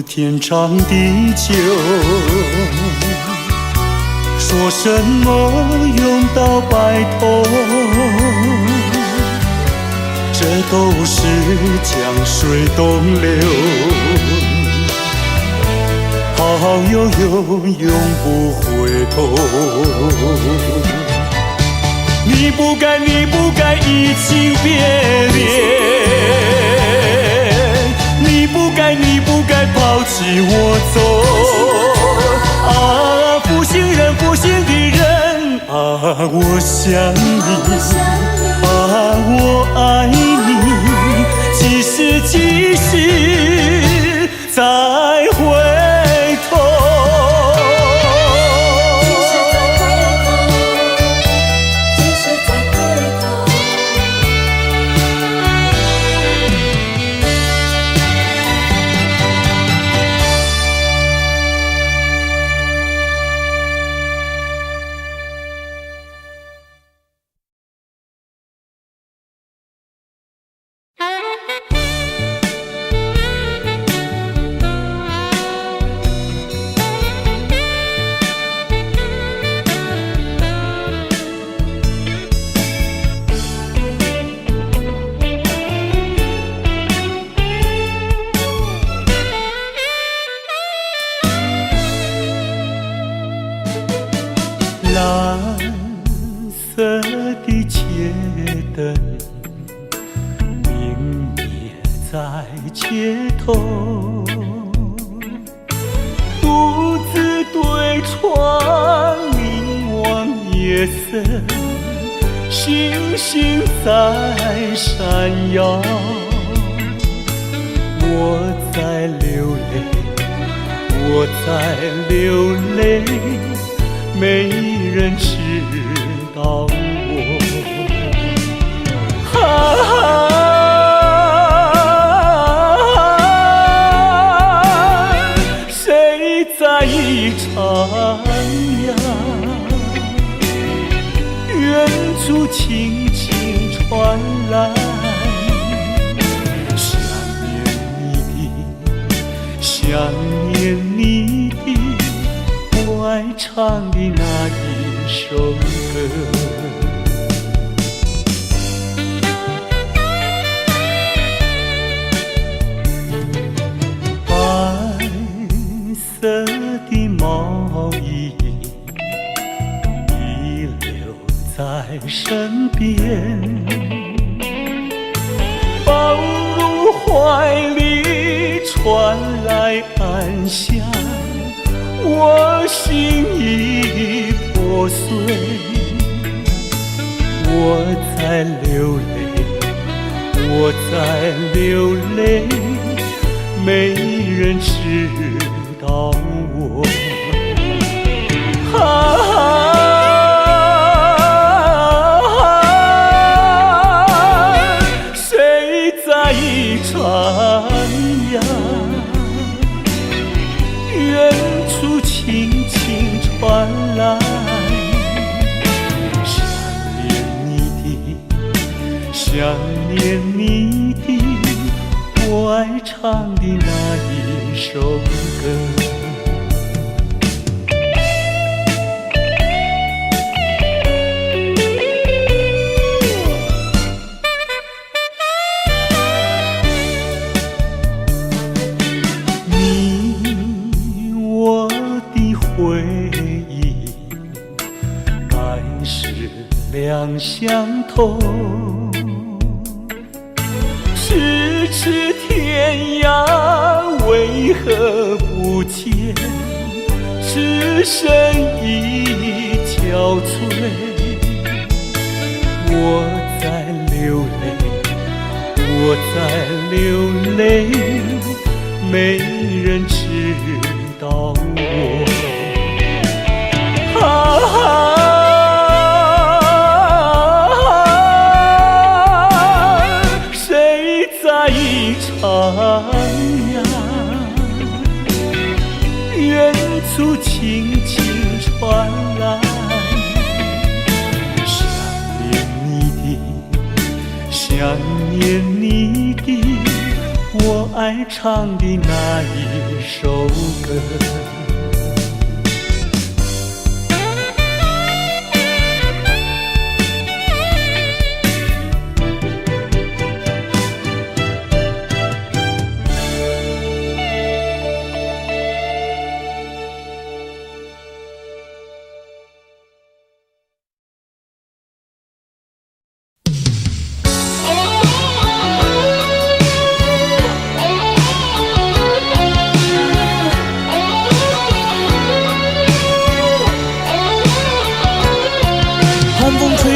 天长地久，说什么永到白头，这都是江水东流，好悠悠永不回头。你不该，你不该移情别恋，你不该，你不该抛弃我走。啊，负心人，负心的人，啊，我想你，啊，我爱你，几时几时再回头。对窗凝望夜色，星星在闪耀。我在流泪，我在流泪，没人知道我。谁在一场呀？远处轻轻传来。想念你的，我爱唱的那一首歌。白色的毛衣遗留在身边，抱入怀里传来安详，我心已破碎。我在流泪，我在流泪，没人知道我。谁在一场呀？远处轻轻传来，想念你的，想念你的，我爱唱的那一首歌。两相同，咫尺天涯为何不见？只身已憔悴。我在流泪，我在流泪，没人知道我。一场呀，远处轻轻传来，想念你的，想念你的，我爱唱的那一首歌。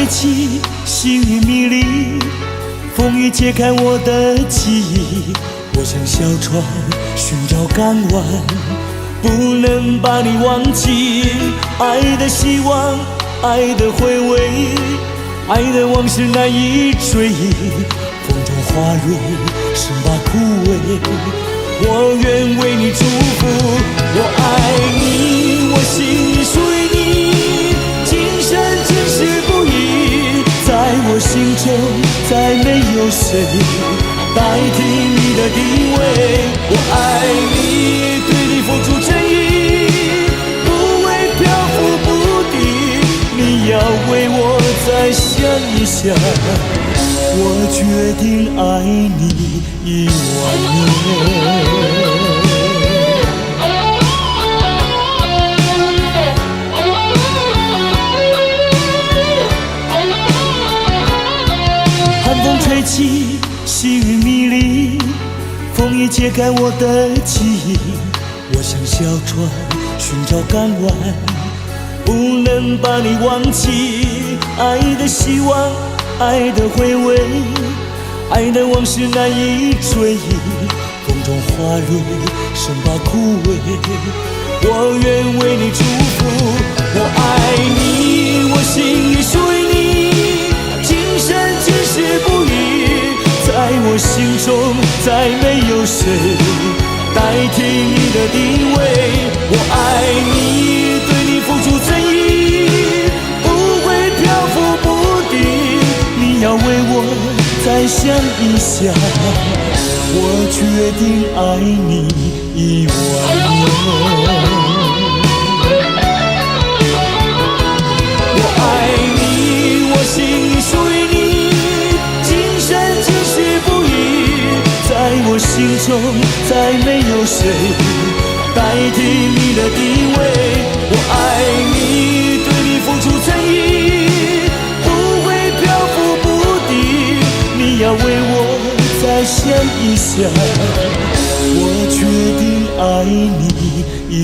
起，星雨迷离，风雨揭开我的记忆。我像小船寻找港湾，不能把你忘记。爱的希望，爱的回味，爱的往事难以追忆。风中花蕊生把枯萎，我愿为你祝福。我爱你，我心属于你，今生今世不移。在我心中再没有谁代替你的地位。我爱你，对你付出真意，不会漂浮不定。你要为我再想一想，我决定爱你10000年。寒风吹起，细雨迷离，风雨揭开我的记忆。我像小船寻找港湾，不能把你忘记。爱的希望，爱的回味，爱的往事难以追忆。风中花蕊，生怕枯萎。我愿为你祝福，我爱你，我心里属于你，今生今世不渝。在我心中，再没有谁代替你的地位。我爱你，对你付出诚意，不会漂浮不定。你要为我再想一想，我决定爱你10000年。我爱你，我心里属于你，今生今世不渝。在我心中，再没有谁代替你的地位。我爱你，对你付出诚意，不会漂浮不定。你要为我再想一想，我决定爱你10000年。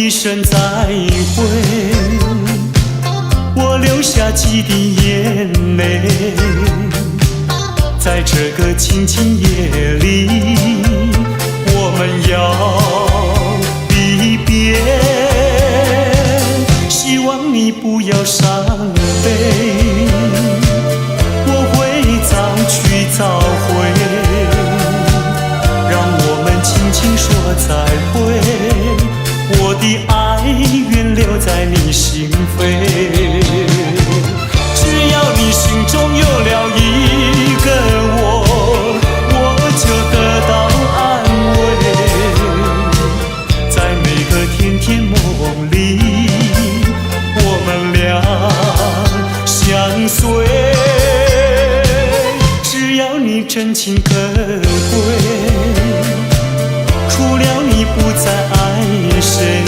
一声再会，我流下几滴眼泪，在这个清清夜里，我们要离别。希望你不要伤悲，我会早去早回，让我们轻轻说再会，我的爱愿留在你心扉。只要你心中有了一个我，我就得到安慰。在每个甜甜梦里，我们俩相随。只要你真情可贵，除了你不再爱谁，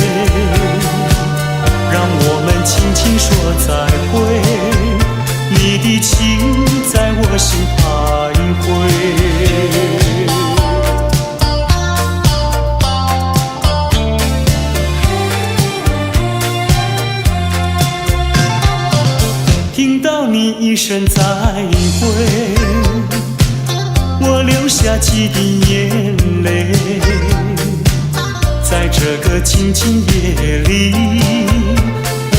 让我们轻轻说再会，你的情在我心徘徊。听到你一声再会，我流下几滴眼泪，在这个清清夜里，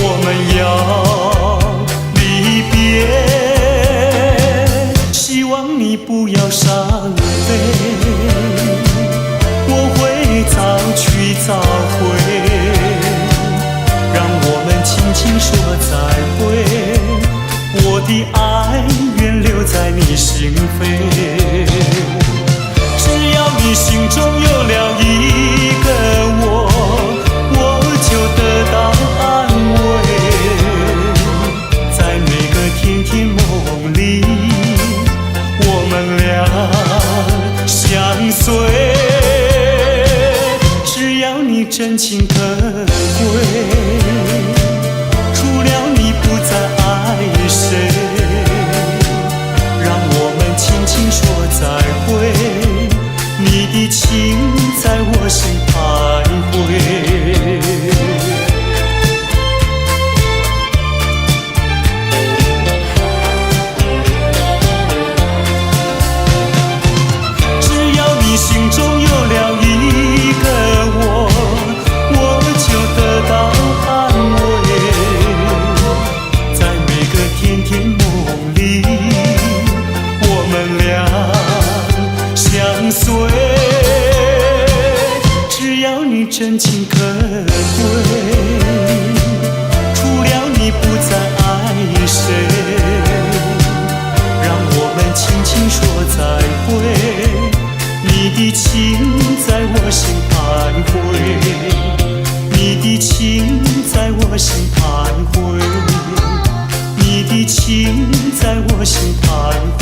我们要离别。希望你不要伤悲，我会早去早回，让我们轻轻说再会，我的爱愿留在你心扉。只要你心中有了一个我，我就得到安慰。在每个甜甜梦里，我们俩相随。只要你真情可贵，除了你不再爱谁，让我们轻轻说再会，你的情在我心徘徊。只要你心中有了一个我，我就得到安慰。在每个甜甜梦里，我们俩相随。只要你真情可贵，除了你不再爱谁，让我们轻轻说再会，你的情在我心徘徊，你的情在我心徘徊，你的情在我心徘徊。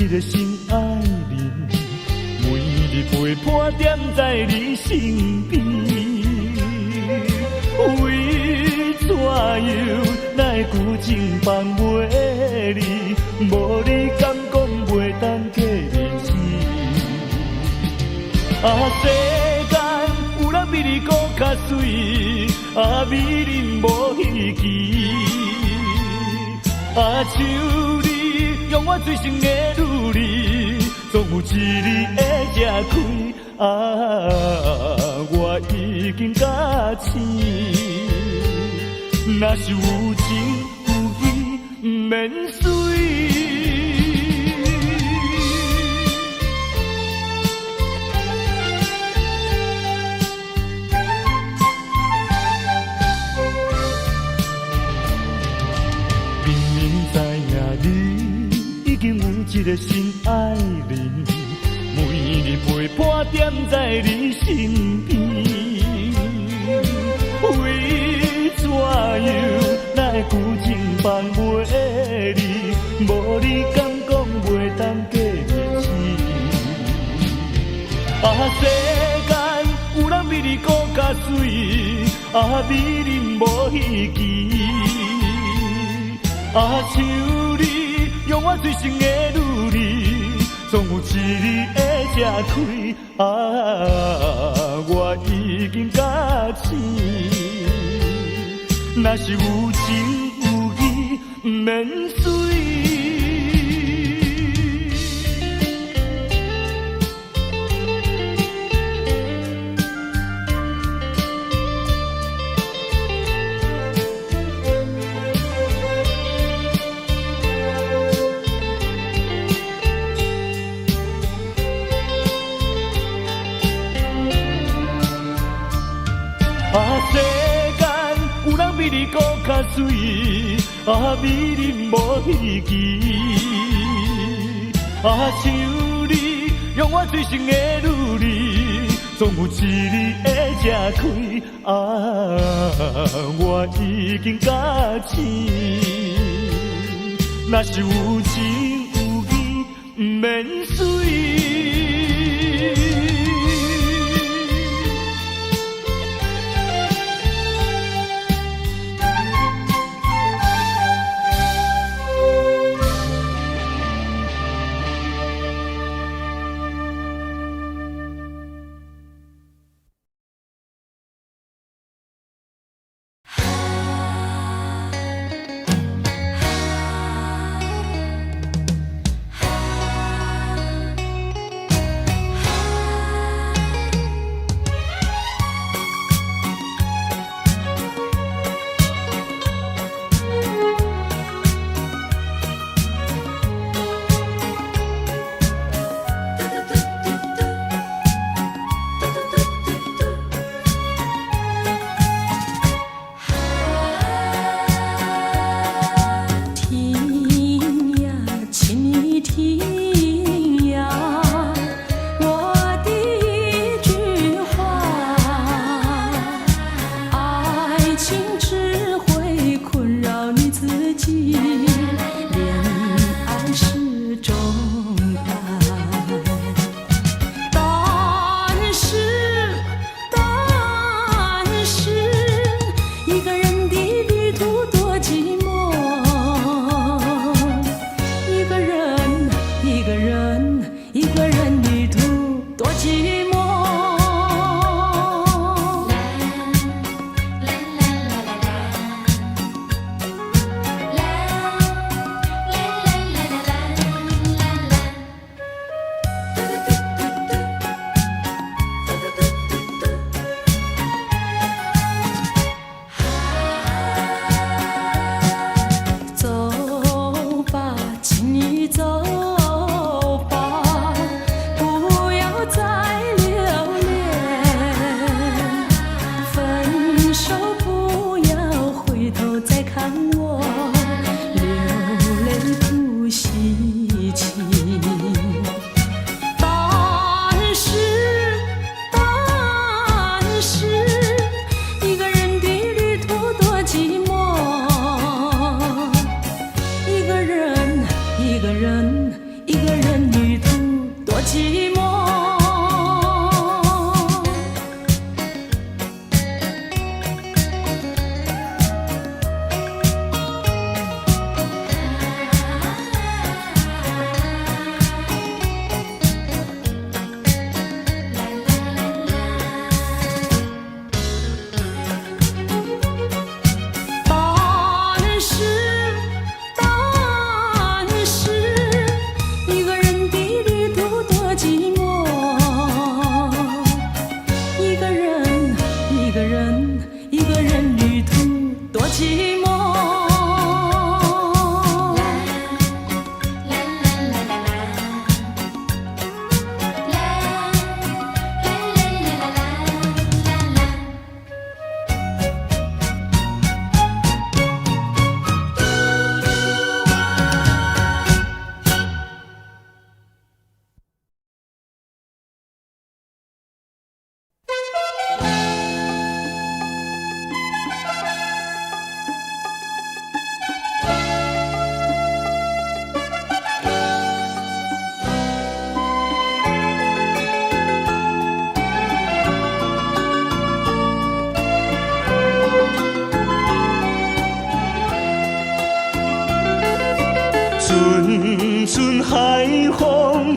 一个心爱人，每日陪伴踮在你身边，为怎样来旧情放袂离？无你敢讲袂当过日子？世间有人比你搁较水，美人无稀奇。像你用我最深的努力，总有一日会吃开。我已经甲醒，若是有情有义，免随。心爱人，每日陪伴踮在你身边。为怎样来旧情放袂离？无你敢讲袂当过日子？世间有人比你搁较水，美人无稀奇。像你用我最深的努力，总有一日会吃开。我已经甲醒，若是有情有义，不免水。世间有人比你搁较水，美人无稀奇。像你用我最深的努力，总有一日会吃开。我已经甲醒，若是有情有义，不免水。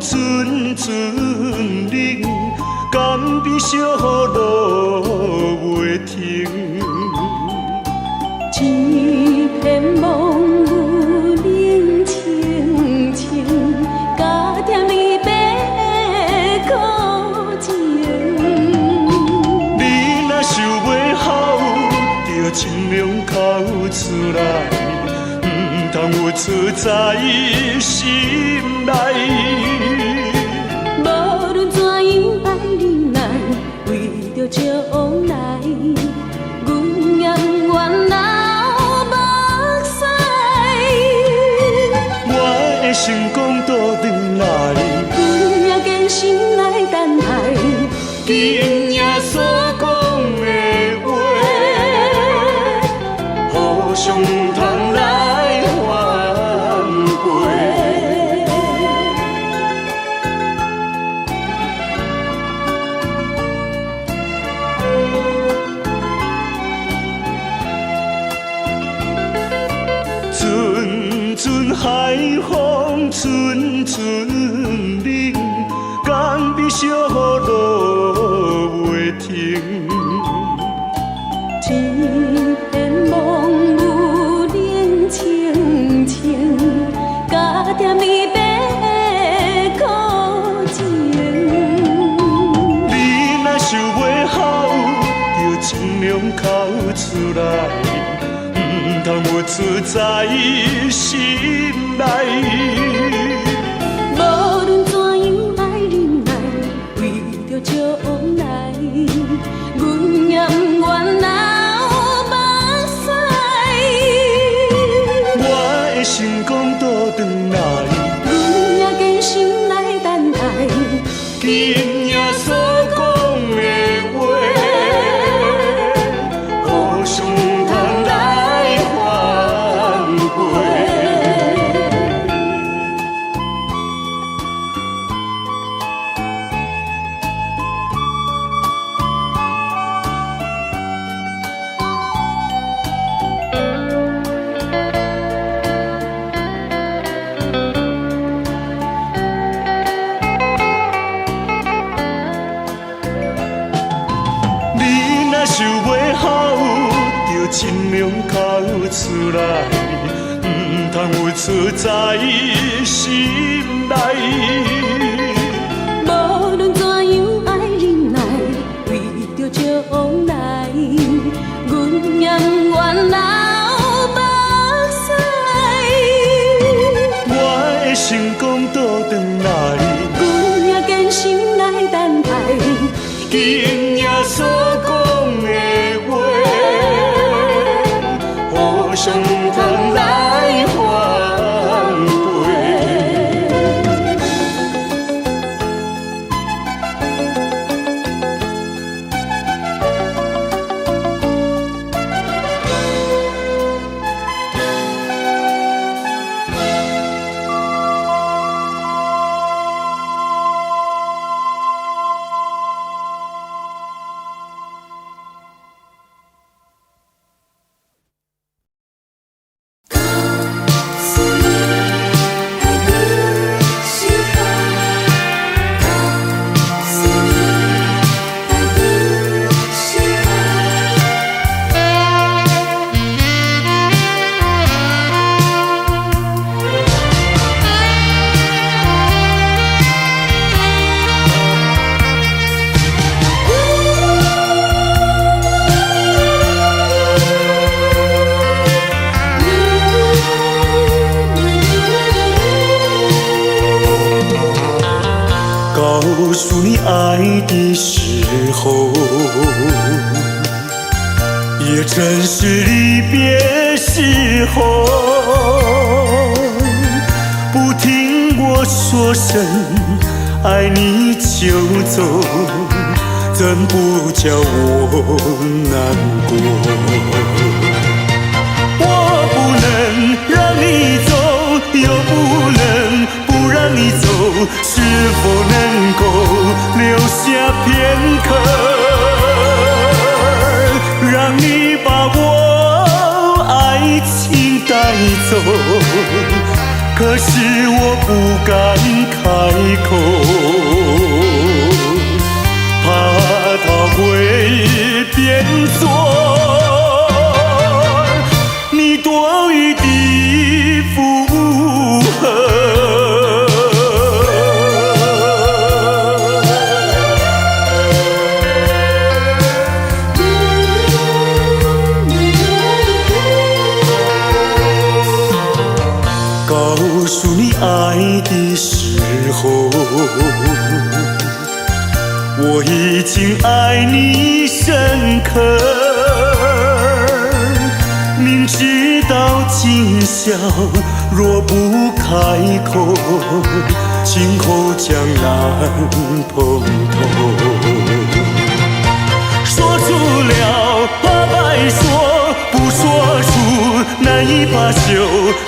寸寸冷，甘比烧路袂停。一片梦有冷清清，加点离别苦情。你若想袂好，就尽量哭出来，唔通有出在伊心内。无论怎样爱忍耐，为着将来，阮愿原老目屎。我的成功倒转来，阮也坚心来等待，今夜所讲的话，互相通来反悔。阵阵海风，寸寸冷，甘比烧路袂停。一片梦有冷清清，加点离别苦情。你若想袂好，就尽量哭出来，唔通有出在伊心内。无论怎样爱忍耐，为着将来，阮也不愿流目屎。我的成功倒转来，阮也坚心来等待，今夜所讲的话，互相通来反悔。你若想袂好，就尽量哭出来，唔通有出在伊心内。无论怎样爱忍耐，为着将来，阮也不愿流目屎。我的成功倒转来，阮也坚心来等待，今夜所讲的话，互相通来反悔。告诉你爱的时候，也正是离别时候。不听我说声爱你就走，怎不叫我难过？我不能让你走，又不能不让你走，是否能够留下片刻，让你把我爱情带走？可是我不敢开口，怕它会变作你多余的负荷。告诉你爱的时候，我已经爱你深刻，明知道今宵若不开口，今后将难碰头。说出了怕白说，不说出难以罢休。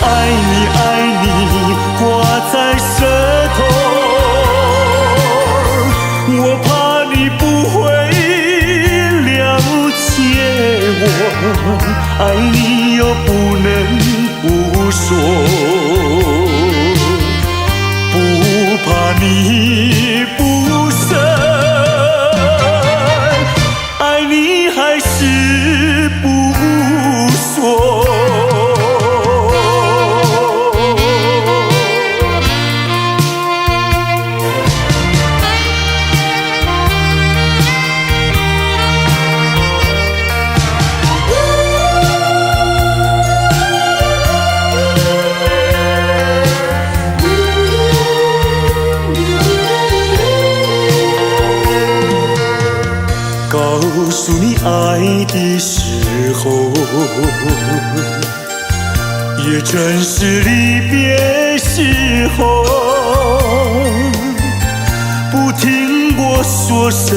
爱你爱你挂在舌头，我怕你不会了解我，爱你又不能不说，不怕你不舍，爱你还是不说。告诉你爱的时候，也正是离别时候。不听我说声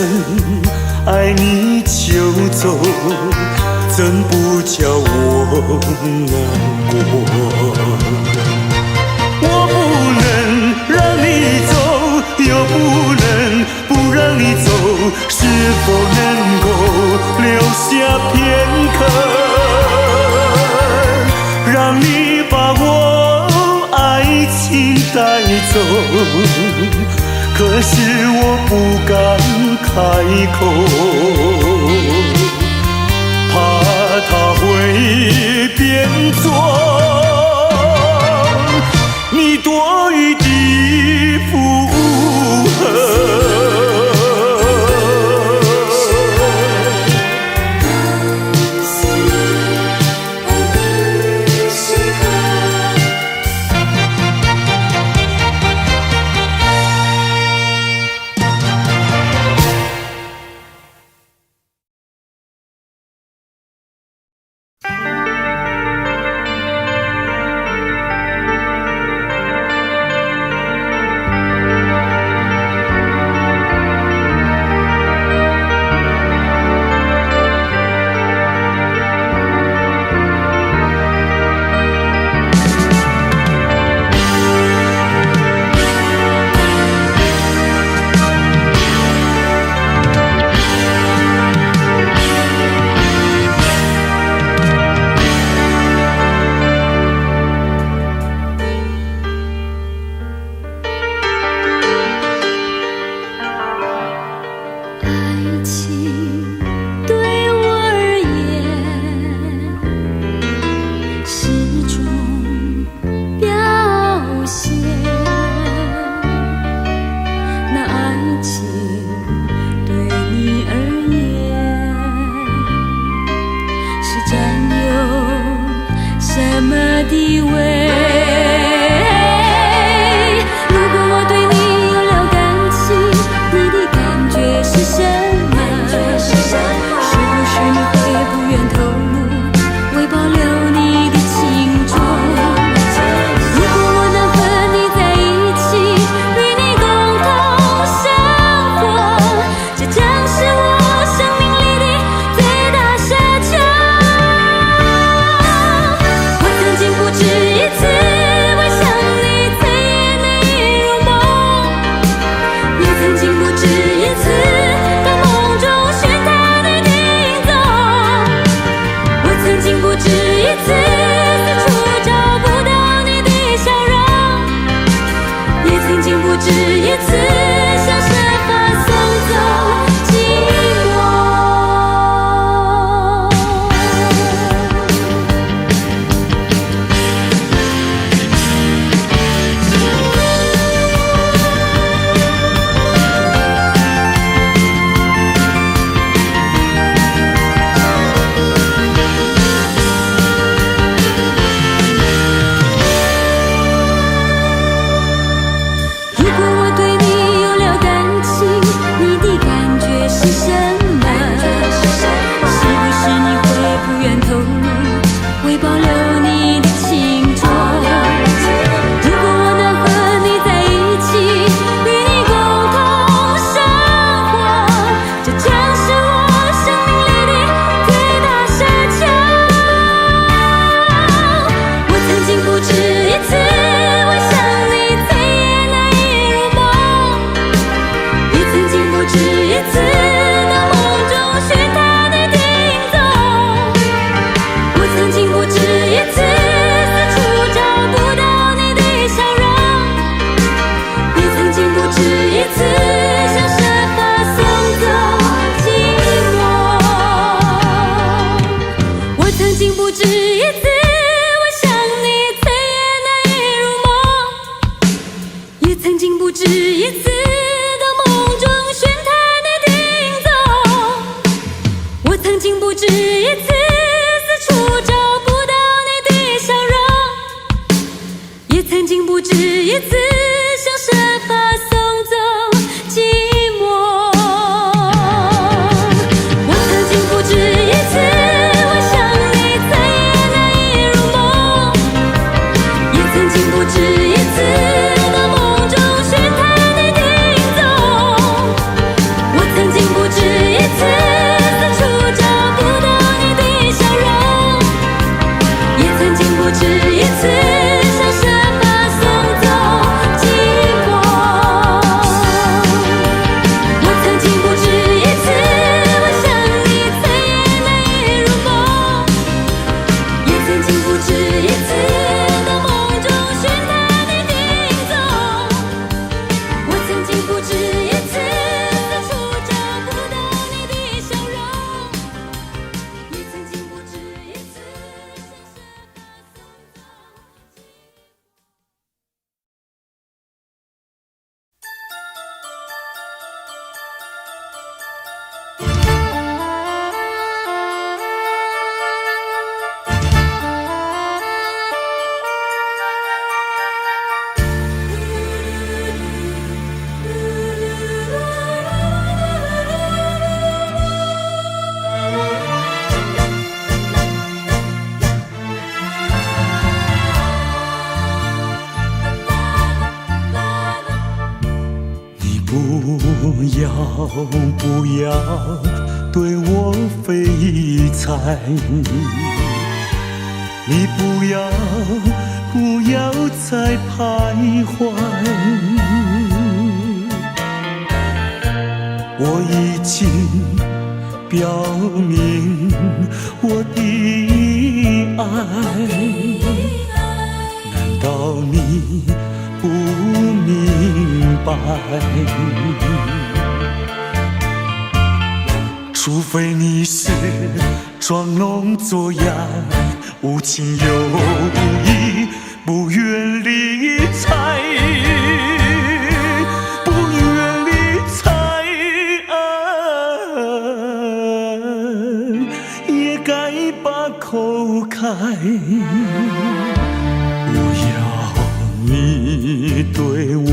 爱你就走，怎不叫我难过？我不能让你走，又不能不让你走，是否能够留下片刻，让你把我爱情带走？可是我不敢开口，怕它会变作你多余的负荷。不止一次。我曾经不止一次四处找不到你的笑容，也曾经不止一次想设法送走寂寞。我曾经不止一次我想你再也难以入梦，也曾经不止一次到梦中寻探你的影踪。我曾经不止一次四处找不到你的笑容，也曾经不止一次想设法送走寂寞。我曾经不止一次我想你再也难以入梦，也曾经不止一次到梦中寻探你的影踪。我曾经不止一次四处找不到你的笑容，也曾经不止一次想设法送走寂寞。你不要对我非猜，你不要再徘徊，我已经表明我的爱，难道你不明白？除非你是装聋作哑，无情有义，不愿理睬，不愿理睬，也该把口开。我要你对我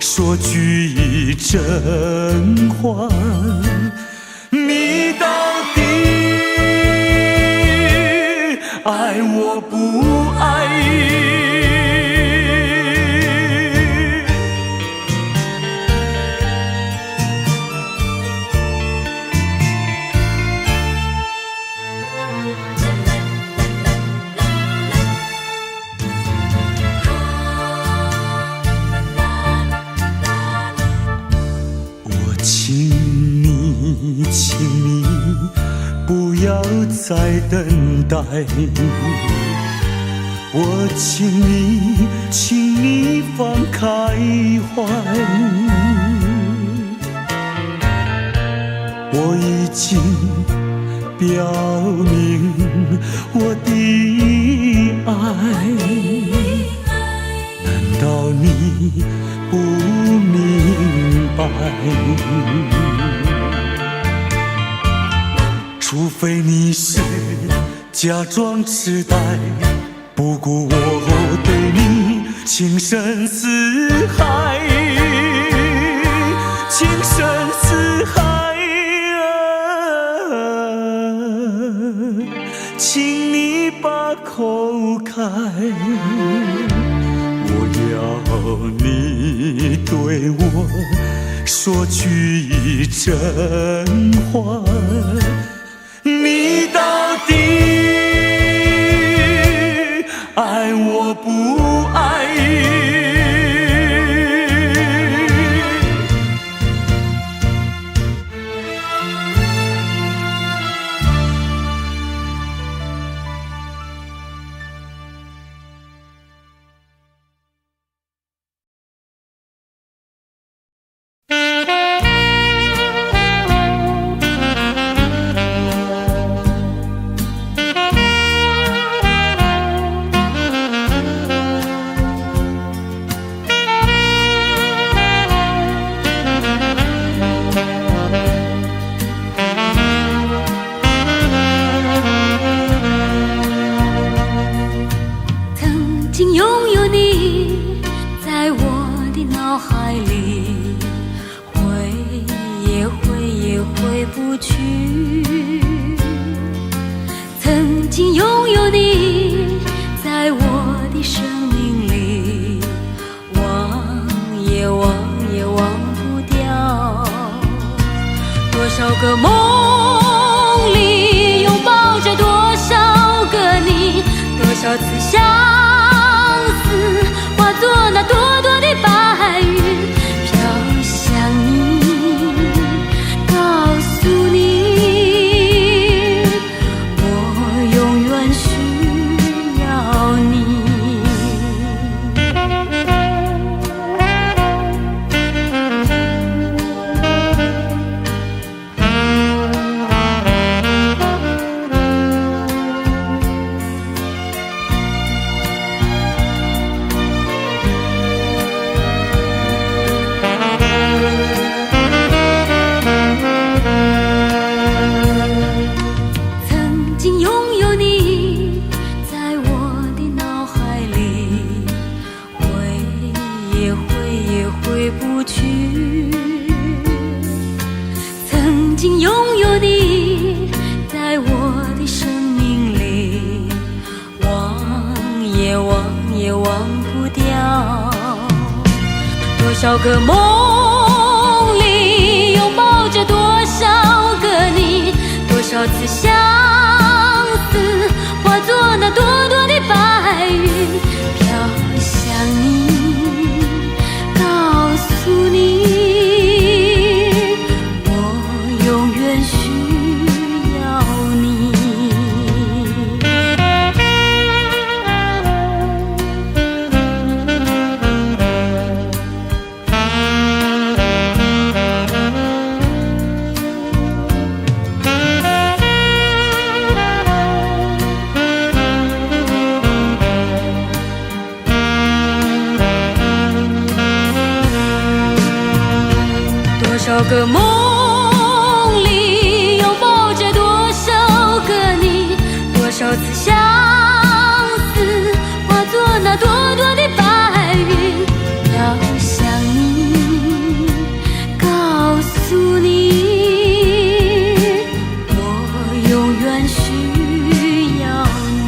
说句真话，你到底爱我不爱？我请你不要再等待，我请你放开怀，我已经表明我的爱，难道你不明白？除非你是假装痴呆，不顾我对你情深似海，情深似海请你把口开。我要你对我说句真话，你到底爱我不爱？少个梦里拥抱着多少个你，多少次相思化作那朵朵的白云，飘向你，告诉你，我永远需要你。多少个梦里拥抱着多少个你，多少次相思化作那朵朵的白云，飘向你，告诉你，我永远需要你。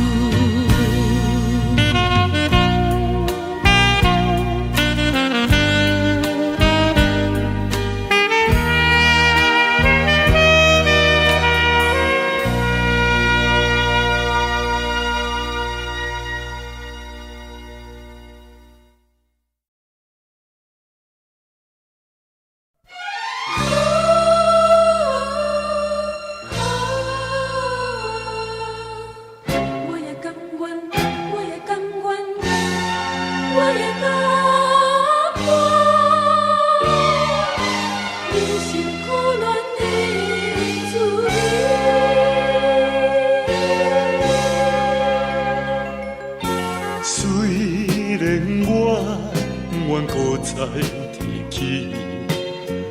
我也甘愿，我也甘愿，我也甘愿，人生苦恋的滋味。虽然我愿搁再提起，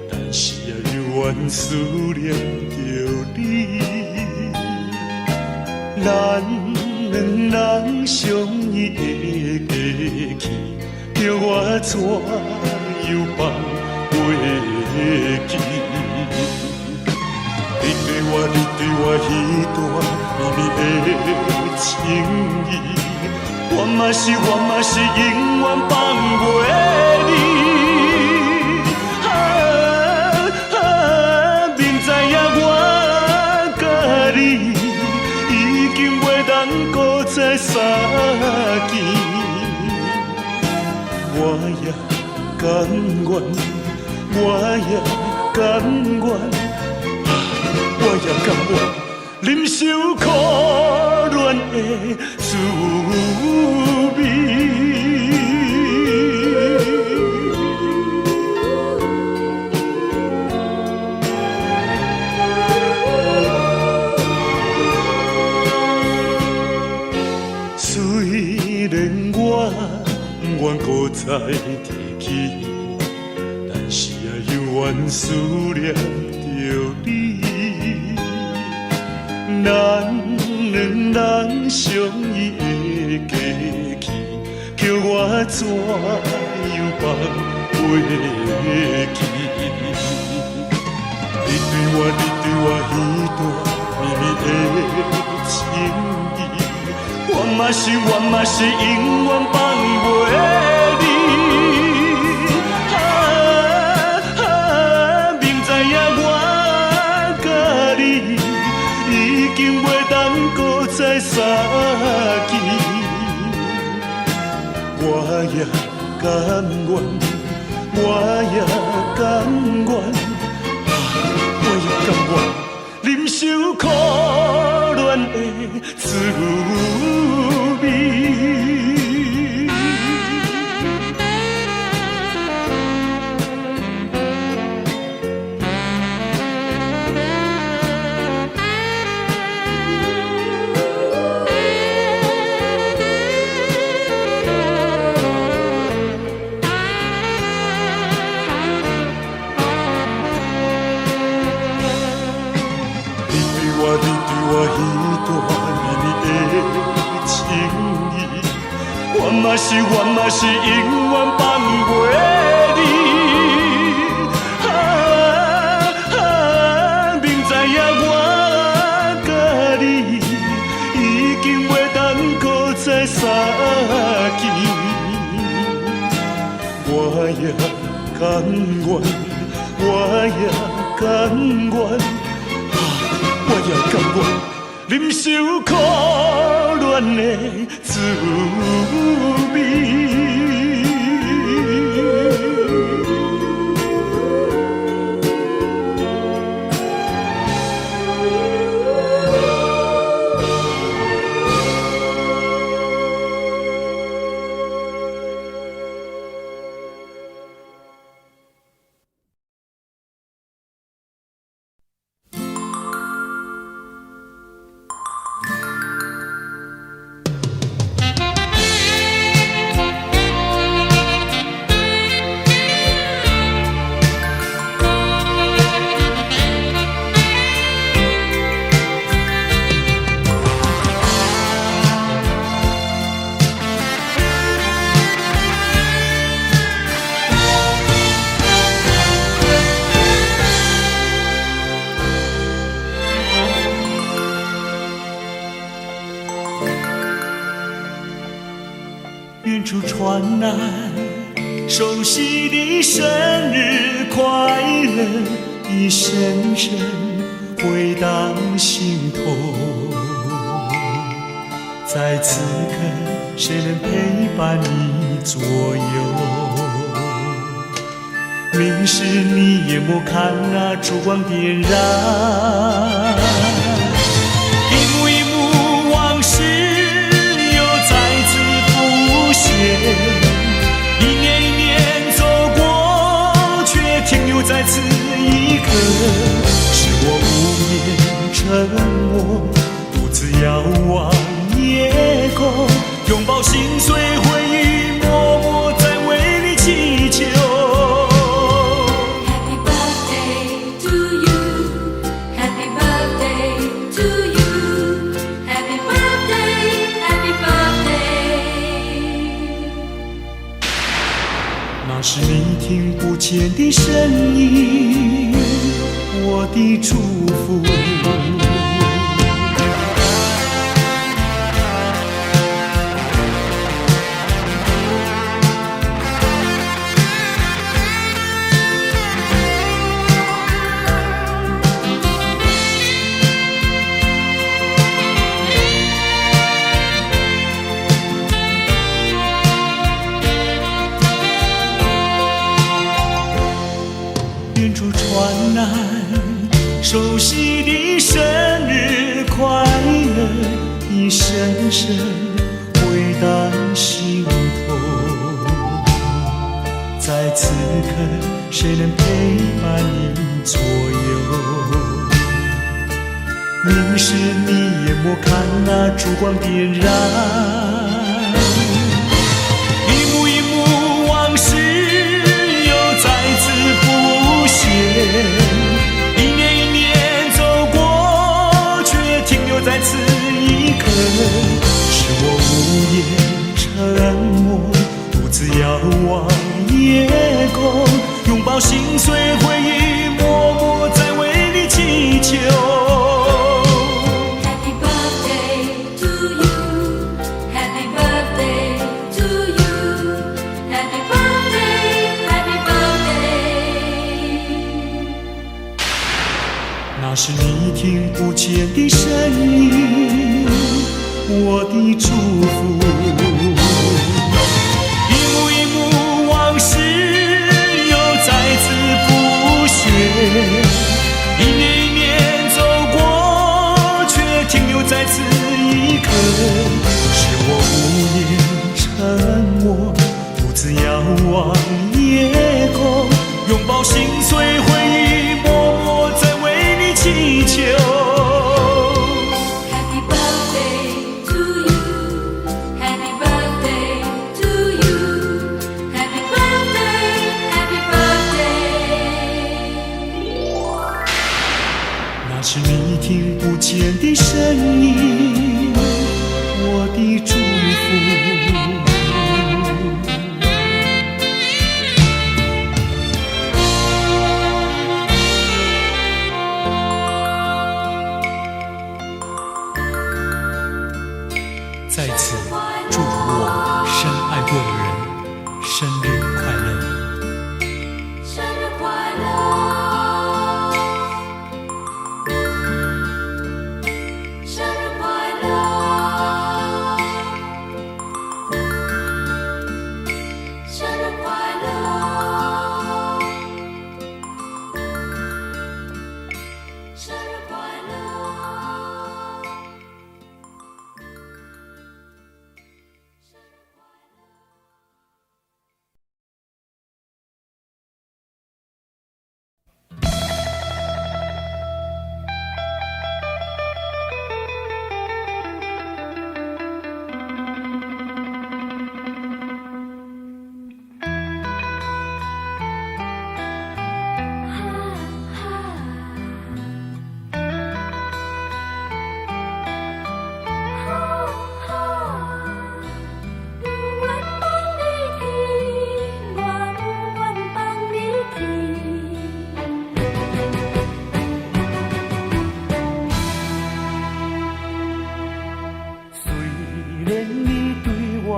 但是永远思念着你。咱两人相依的过去，叫我怎样放袂记？你对我，你对我迄段绵绵的情意，我嘛是永远放袂你。明知影我甲你已经袂当搁再相见，我也甘愿，我也甘愿，我也甘愿。忍受苦恋的滋味。虽然我愿搁再提起，但是永远思念着你。咱两人相依的过去，叫我怎样放袂记？你对我，你对我迄段绵绵的情意，我嘛是永远放袂你。明知影我甲你已经袂当搁再相见，我也甘愿，我也甘愿，我也甘愿忍受苦恋的滋味。你对我迄段绵绵的情意，我嘛是永远放袂你。明知影我甲你已经袂当搁再相见，我也甘甘愿，我也甘愿，我也甘愿忍受可怜的滋味。远处传来熟悉的生日快乐，一声声回荡心头。在此刻，谁能陪伴你左右？明示你眼眸看那烛光点燃，一幕一幕往事又再次浮现，一年一年走过，却停留在此一刻。是我无言沉默，独自遥望夜空，拥抱心碎回忆，默默在为你祈求。那是你听不见的声音，我的祝福。远处传来熟悉的生日快乐，一声声回荡心头。在此刻，谁能陪伴你左右？凝视你眼眸，看那烛光点燃，一幕一幕往事又再次浮现，一年一年走过，却停留在此一刻。是我无言沉默，独自遥望夜空，拥抱心碎回忆，默默在为你祈求。那是你听不见的声音，我的祝福。一幕一幕往事又再次浮现，一年一年走过，却停留在此一刻。是我无言沉默，独自遥望夜空，拥抱心碎回忆，默默在为你祈求。Happy birthday to you, Happy birthday to you, Happy birthday, Happy birthday。那是你听不见的声音，我的祝福。在此祝福我深爱过的人生日快乐。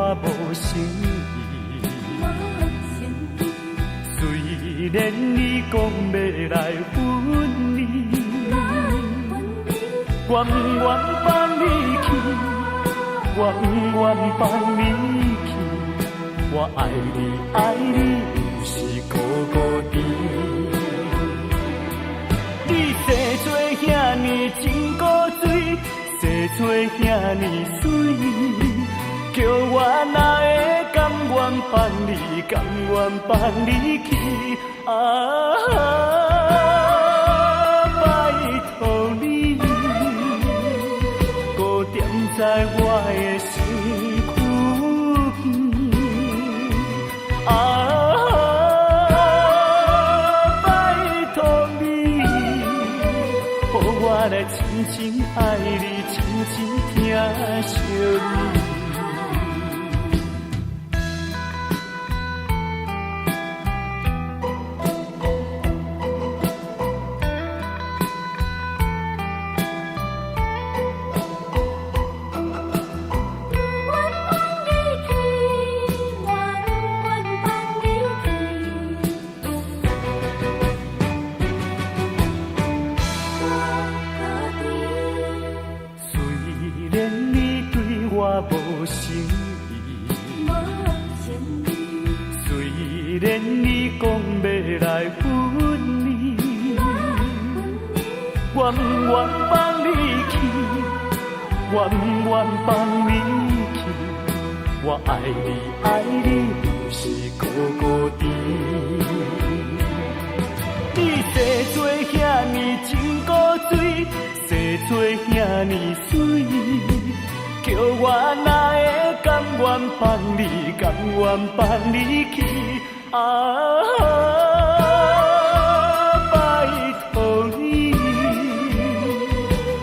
我无诚意。虽然你讲要来分离，我不愿放你去，我不愿放你去。我爱你，爱你，不是孤孤单。你生做遐尼真古水，生做遐尼水，叫我哪会甘愿放你，甘愿放你去？拜托你，搁踮在我的身躯拜托你，予我来真心爱你，真心疼惜你。无诚意，虽然你讲要来分离，我不愿放你去，我不愿放你去。我爱你，爱你，不是孤孤单。你生做遐尼真古水，生做遐尼水。叫我哪会甘愿放你，甘愿放你去？拜托你，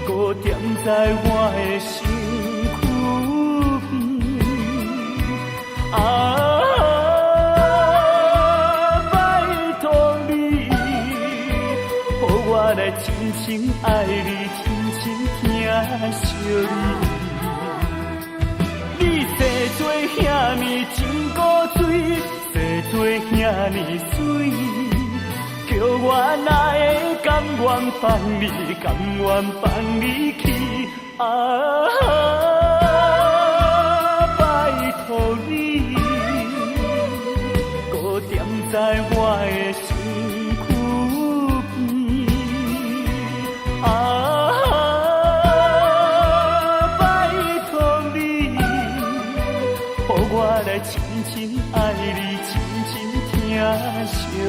搁踮在我的身躯边。拜托你，予我来真心爱你，真心疼惜你。你生做遐尼真古水，生做遐尼水，叫我哪会甘愿放你，甘愿放你去？拜托你，搁踮在我的身躯边。我来真心爱你，真心疼惜你。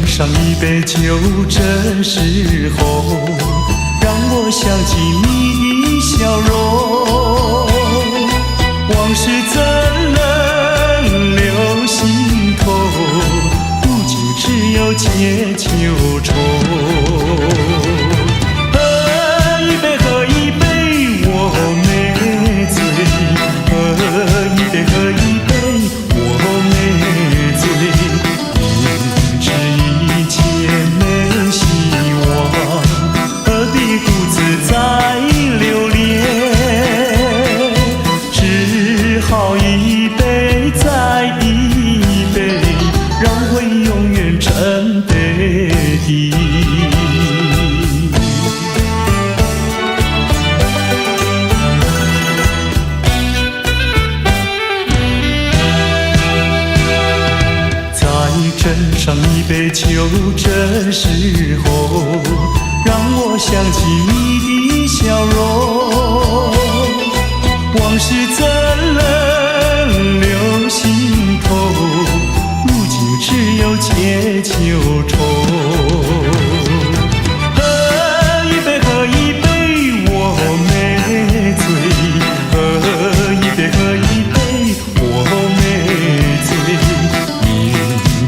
上一杯酒，这时候让我想起你笑容，往事怎能留心头？如今只有解忧愁。喝一杯，喝一杯，我没醉；喝一杯，喝一杯，我没醉。一切没希望，何必独自再留恋？只好一杯再一杯，让回忆永远沉杯底。在杯酒，这时候让我想起你的笑容。往事怎能留心头，如今只有借酒愁。喝一杯，喝一杯，我没醉。喝一杯，喝一杯，我没醉。明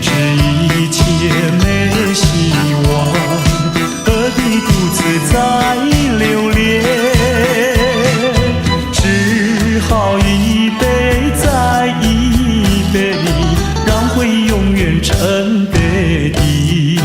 知一切没希望，何必独自再留恋？只好一杯再一杯，让回忆永远沉杯底。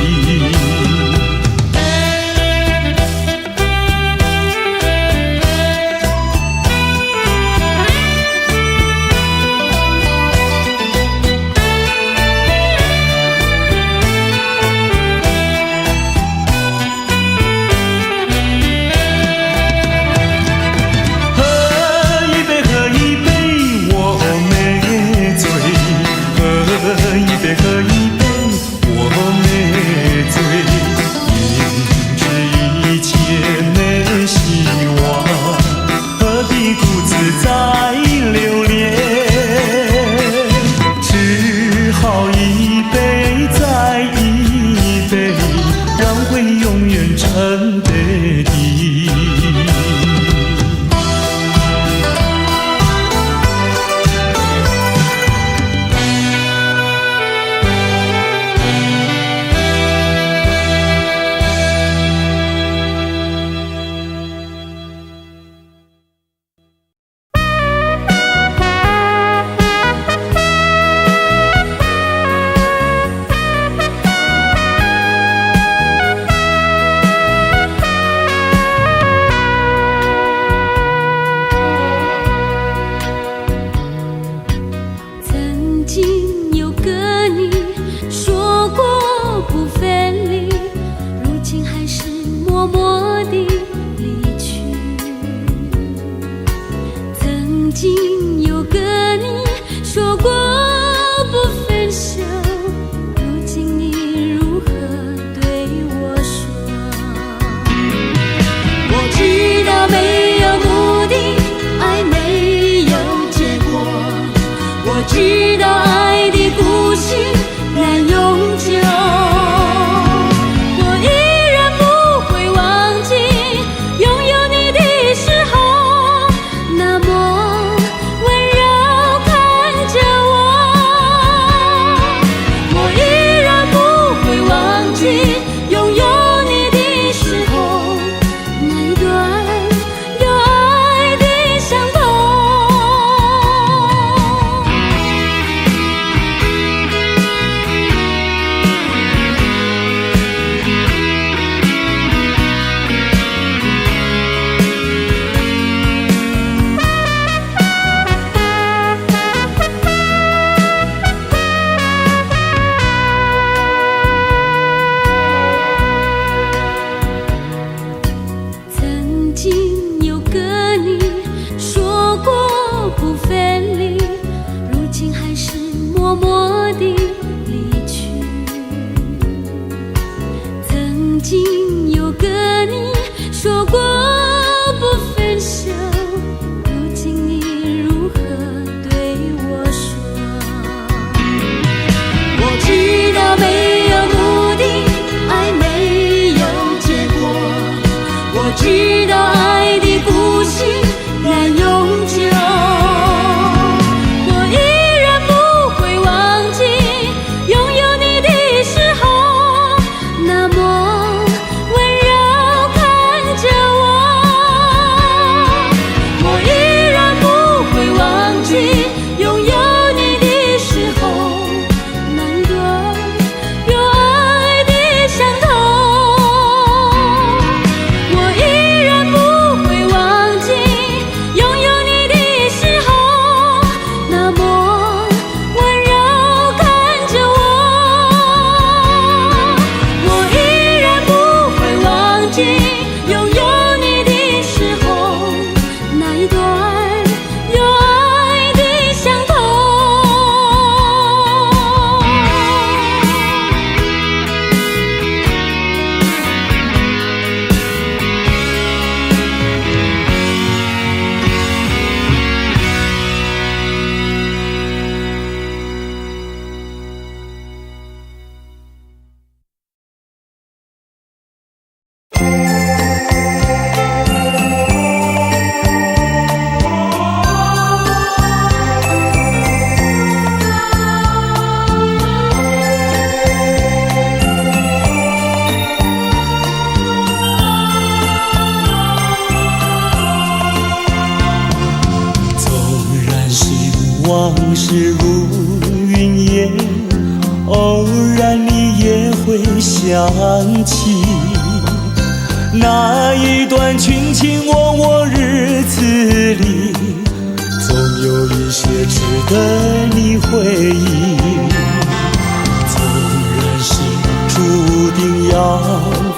我依然不会忘记往事如云烟，偶然你也会想起那一段卿卿我我日子里，总有一些值得你回忆。纵然是注定要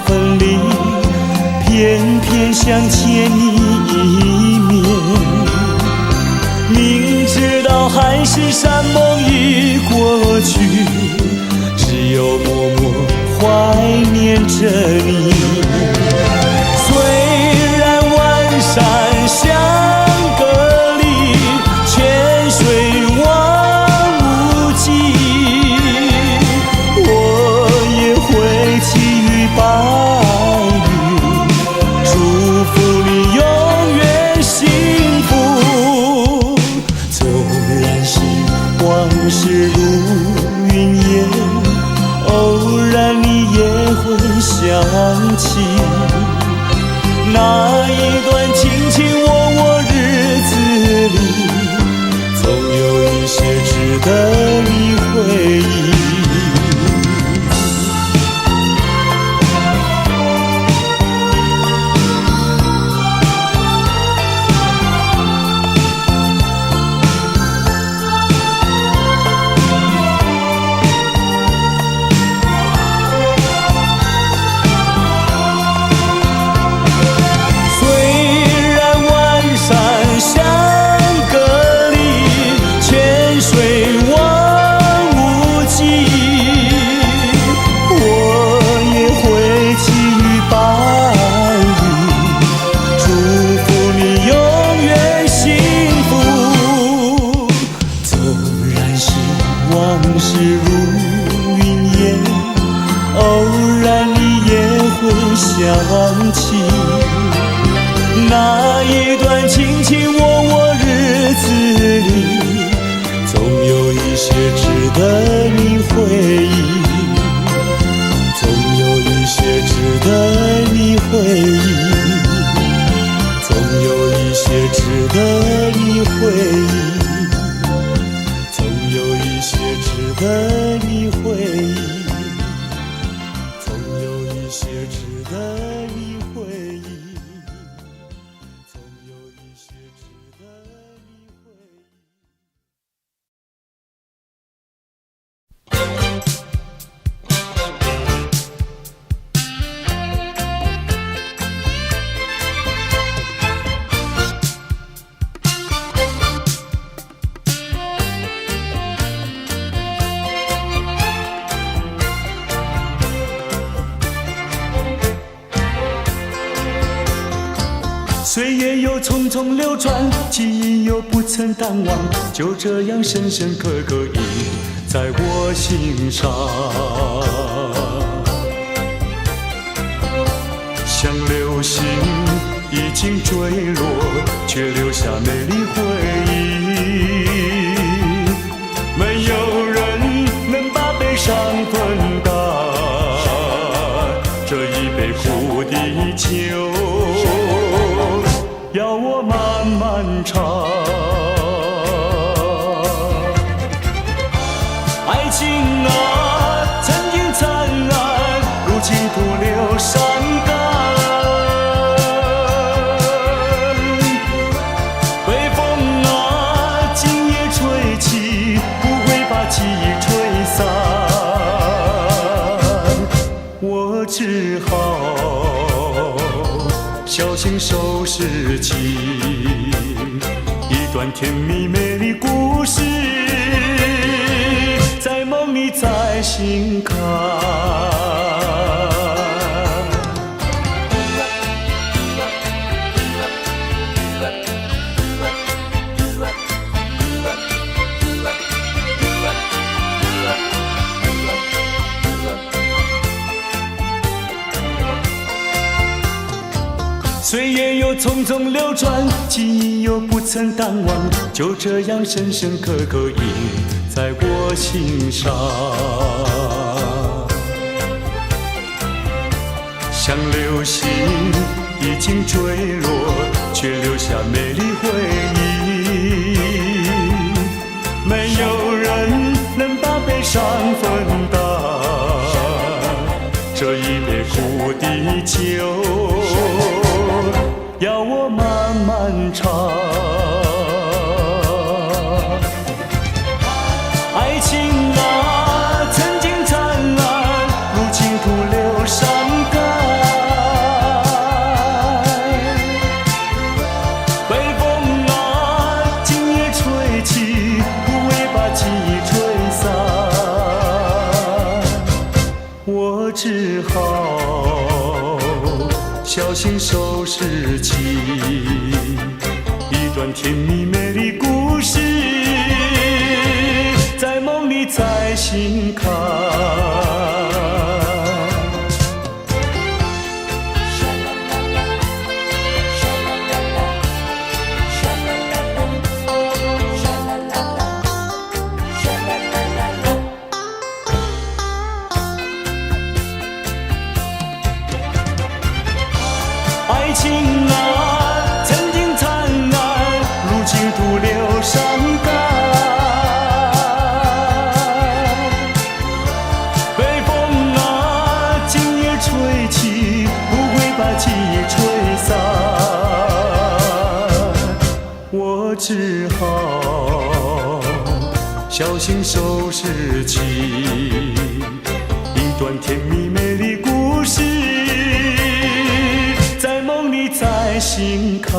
分离，偏偏想见你一面。明知道海誓山盟已过去，只有默默怀念着你。虽然万山相隔离，泉水望无际，我也会寄予白云，祝福你永远幸福。纵然是往事如云烟，偶然你也会想起那一段卿卿我我日子里，总有一些值得你回忆。往事如云烟，偶然你也会想起那一段卿卿我我日子里，总有一些值得你回忆，总有一些值得你回忆，总有一些值得你回忆，值得你回忆，总有一些值得你回忆，总有一些值得你回忆。岁月又匆匆流转，记忆又不曾淡忘，就这样深深刻刻印在我心上。像流星已经坠落，却留下美丽回忆。没有人能把悲伤分担，这一杯苦的酒要我慢慢尝。爱情啊，曾经灿烂，如今徒留伤感。北风啊，今夜吹起，不会把记忆吹散。我只好小心收拾起一段甜蜜美丽故事，在梦里再醒看。岁月又匆匆流转，记忆又不曾淡忘，就这样深深刻刻印在我心上。像流星已经坠落，却留下美丽回忆。没上分担这一杯苦的酒，要我慢慢尝。爱情啊，曾经灿烂，如今徒留伤感。北风啊，今夜吹起，不会把记忆吹散。我只好小心收拾起一段甜蜜美丽故事，在梦里再醒看。爱情啊，曾经灿烂，如今徒留伤感。北风啊，今夜吹起，不会把记忆吹散。我只好小心收拾起一段甜蜜美丽故事，在梦里再醒看。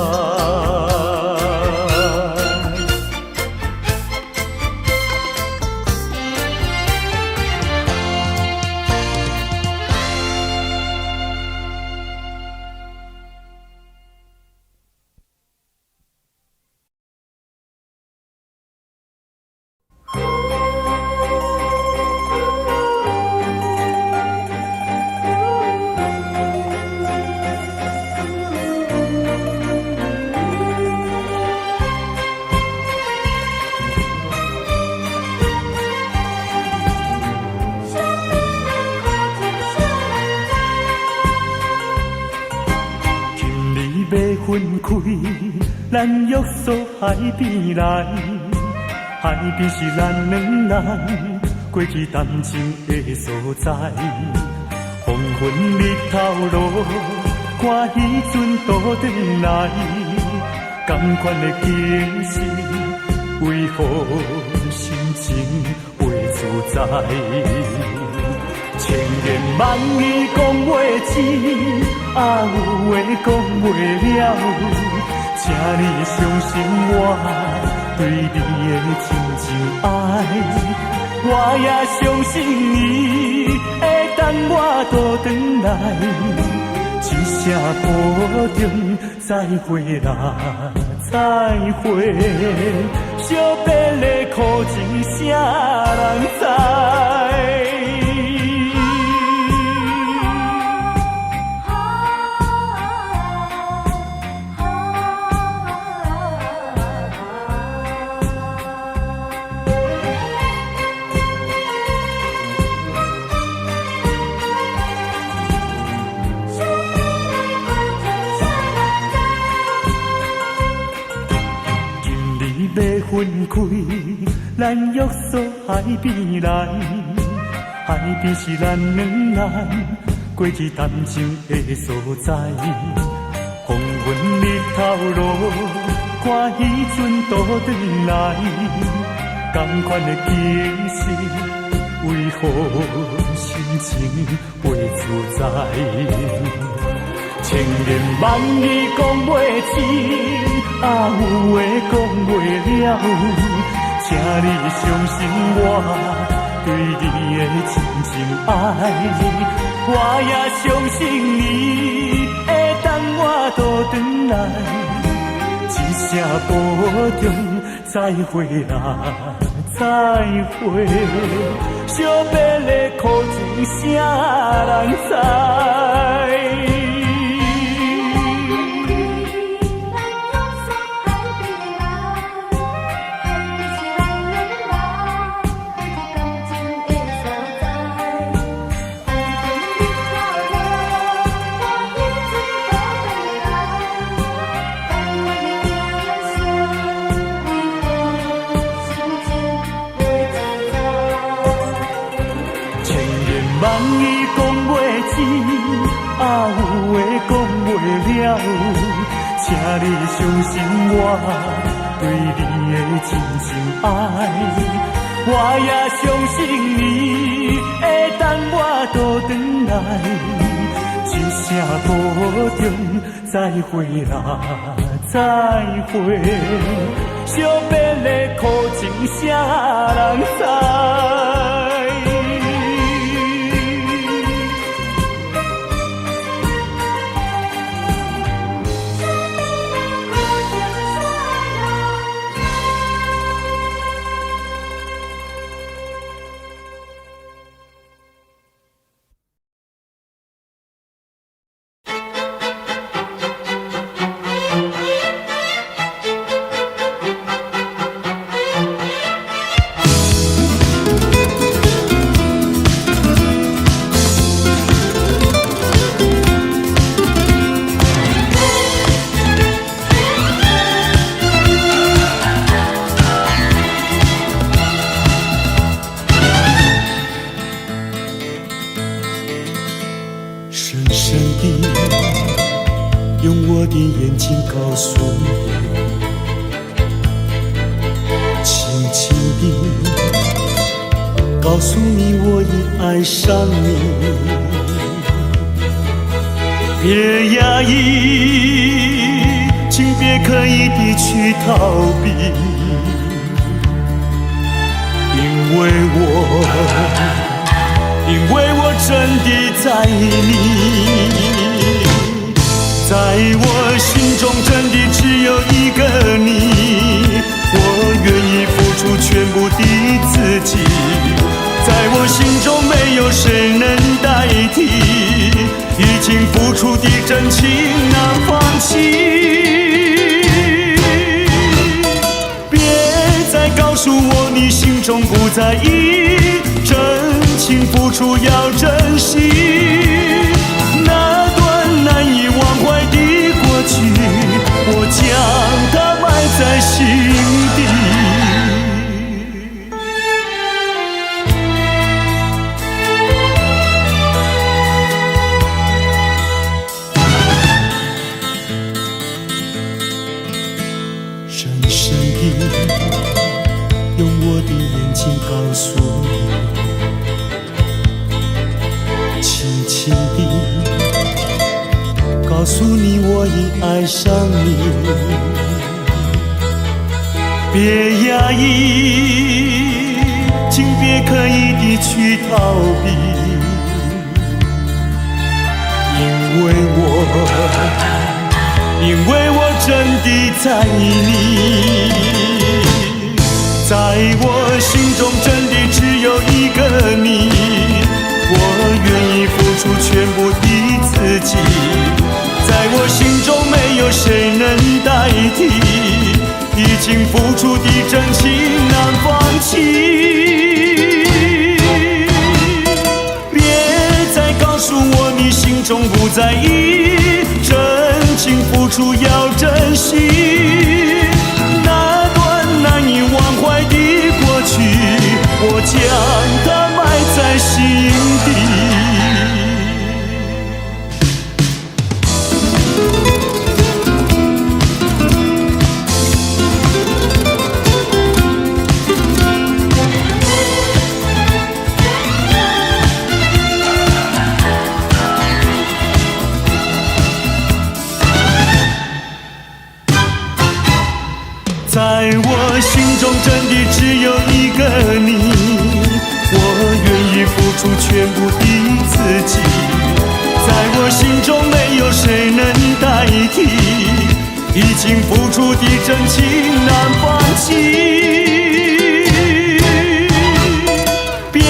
分开，咱约束海边来，海边是咱两人过去谈情的所在。黄昏日头落，看彼阵倒转来，感款的景色，为何心情袂自在？千言万语讲袂尽，啊有话讲袂了，请你相信我对你的真情爱，我也相信你会等我倒转来，一声保重，再会啦，再会，惜别的苦情啥人知？要分开，咱约束海边来，海边是咱两人过去谈情的所在。黄昏日头落，看彼阵倒转来，同款的景色，为何心情袂自在？千言万语讲袂尽，啊有话讲袂了，请你相信我对你的真情爱，我也相信你会等我倒转来，一声保重，再会啦，再会，惜别的苦情啥人知？伊讲袂清，啊有话讲袂了，请你相信我对你的真心爱，我也相信你会等我倒转来，一声保重，再会啦，再会，惜别的苦情啥人知？告诉你，轻轻地告诉你，我已爱上你。别压抑，请别刻意地去逃避，因为我真的在意你。在我心中真的只有一个你，我愿意付出全部的自己，在我心中没有谁能代替，已经付出的真情难放弃。别再告诉我你心中不在意，真情付出要珍惜。难以忘怀的过去，我将它埋在心底。深深地用我的眼睛告诉你，轻轻地告诉你我已爱上你。别压抑，请别刻意地去逃避，因为我真的在意你。在我心中真的只有一个你，我愿意付出全部的自己，在我心中没有谁能代替，已经付出的真情难放弃。别再告诉我你心中不在意，真情付出要珍惜。那段难以忘怀的过去，我将它埋在心底。在我心中真的只有一个你，我愿意付出全部的自己，在我心中没有谁能代替，已经付出的真情难放弃。别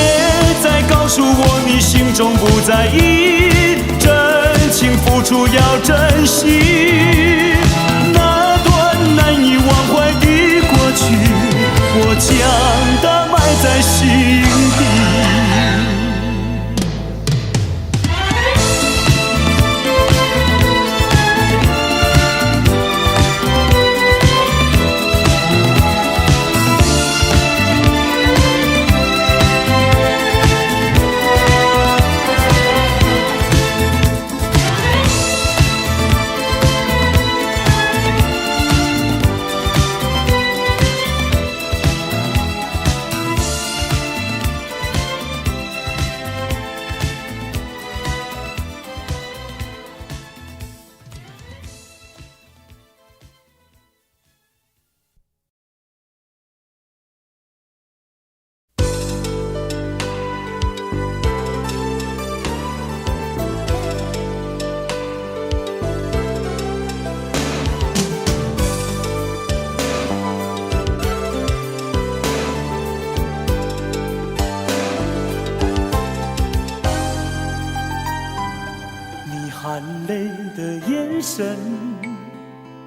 再告诉我你心中不在意，真情付出要珍惜。难以忘怀的过去，我将它埋在心底。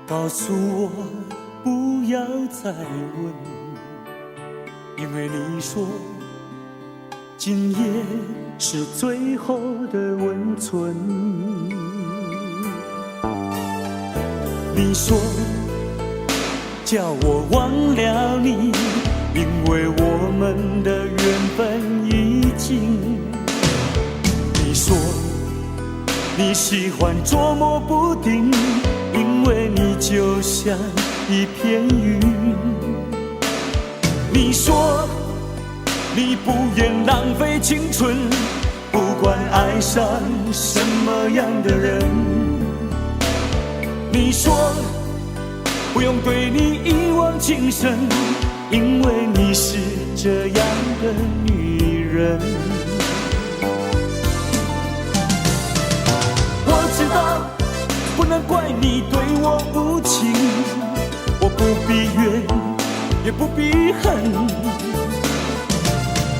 告诉我不要再问，因为你说今夜是最后的温存。你说叫我忘了你，因为我们的缘分已尽。你说你喜欢捉摸不定，因为你就像一片云。你说你不愿浪费青春，不管爱上什么样的人。你说不用对你一往情深，因为你是这样的女人。我知道不能怪你对我无情，我不必怨也不必恨。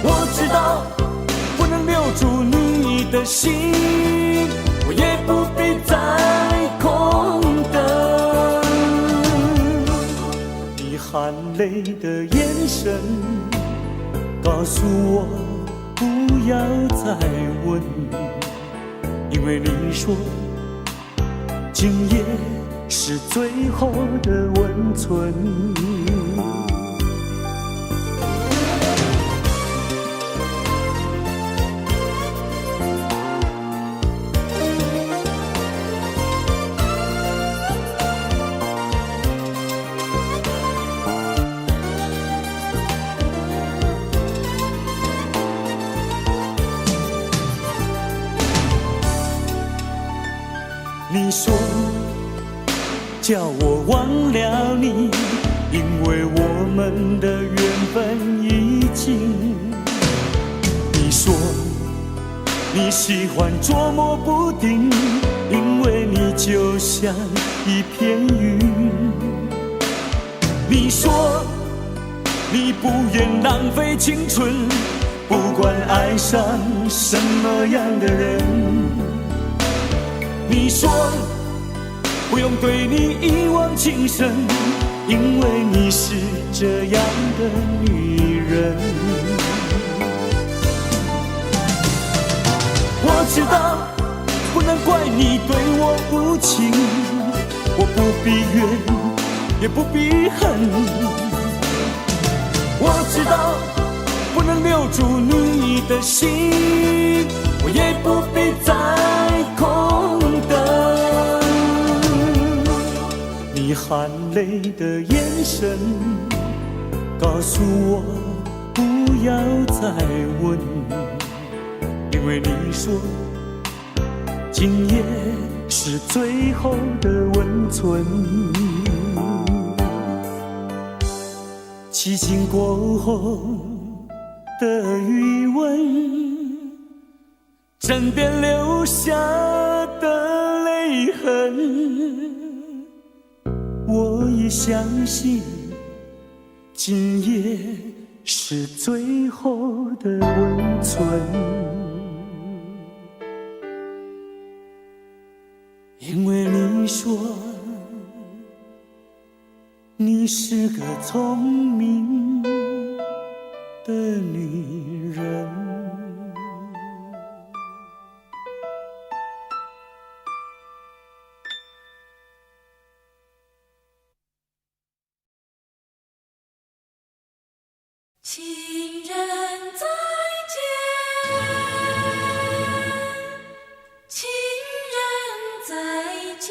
我知道不能留住你的心，我也不必再空等。你含泪的眼神告诉我不要再问，因为你说今夜是最后的温存。你说叫我忘了你，因为我们的缘分已尽。你说你喜欢捉摸不定，因为你就像一片云。你说你不愿浪费青春，不管爱上什么样的人。你说不用对你一往情深，因为你是这样的女人。我知道不能怪你对我无情，我不必怨也不必恨。我知道不能留住你的心，我也不必再空等。你含泪的眼神告诉我不要再问，因为你说今夜是最后的温存。寂静过后的余温，枕边留下的泪痕，我也相信今夜是最后的温存。因为你说你是个聪明的女人。情人再见，情人再见。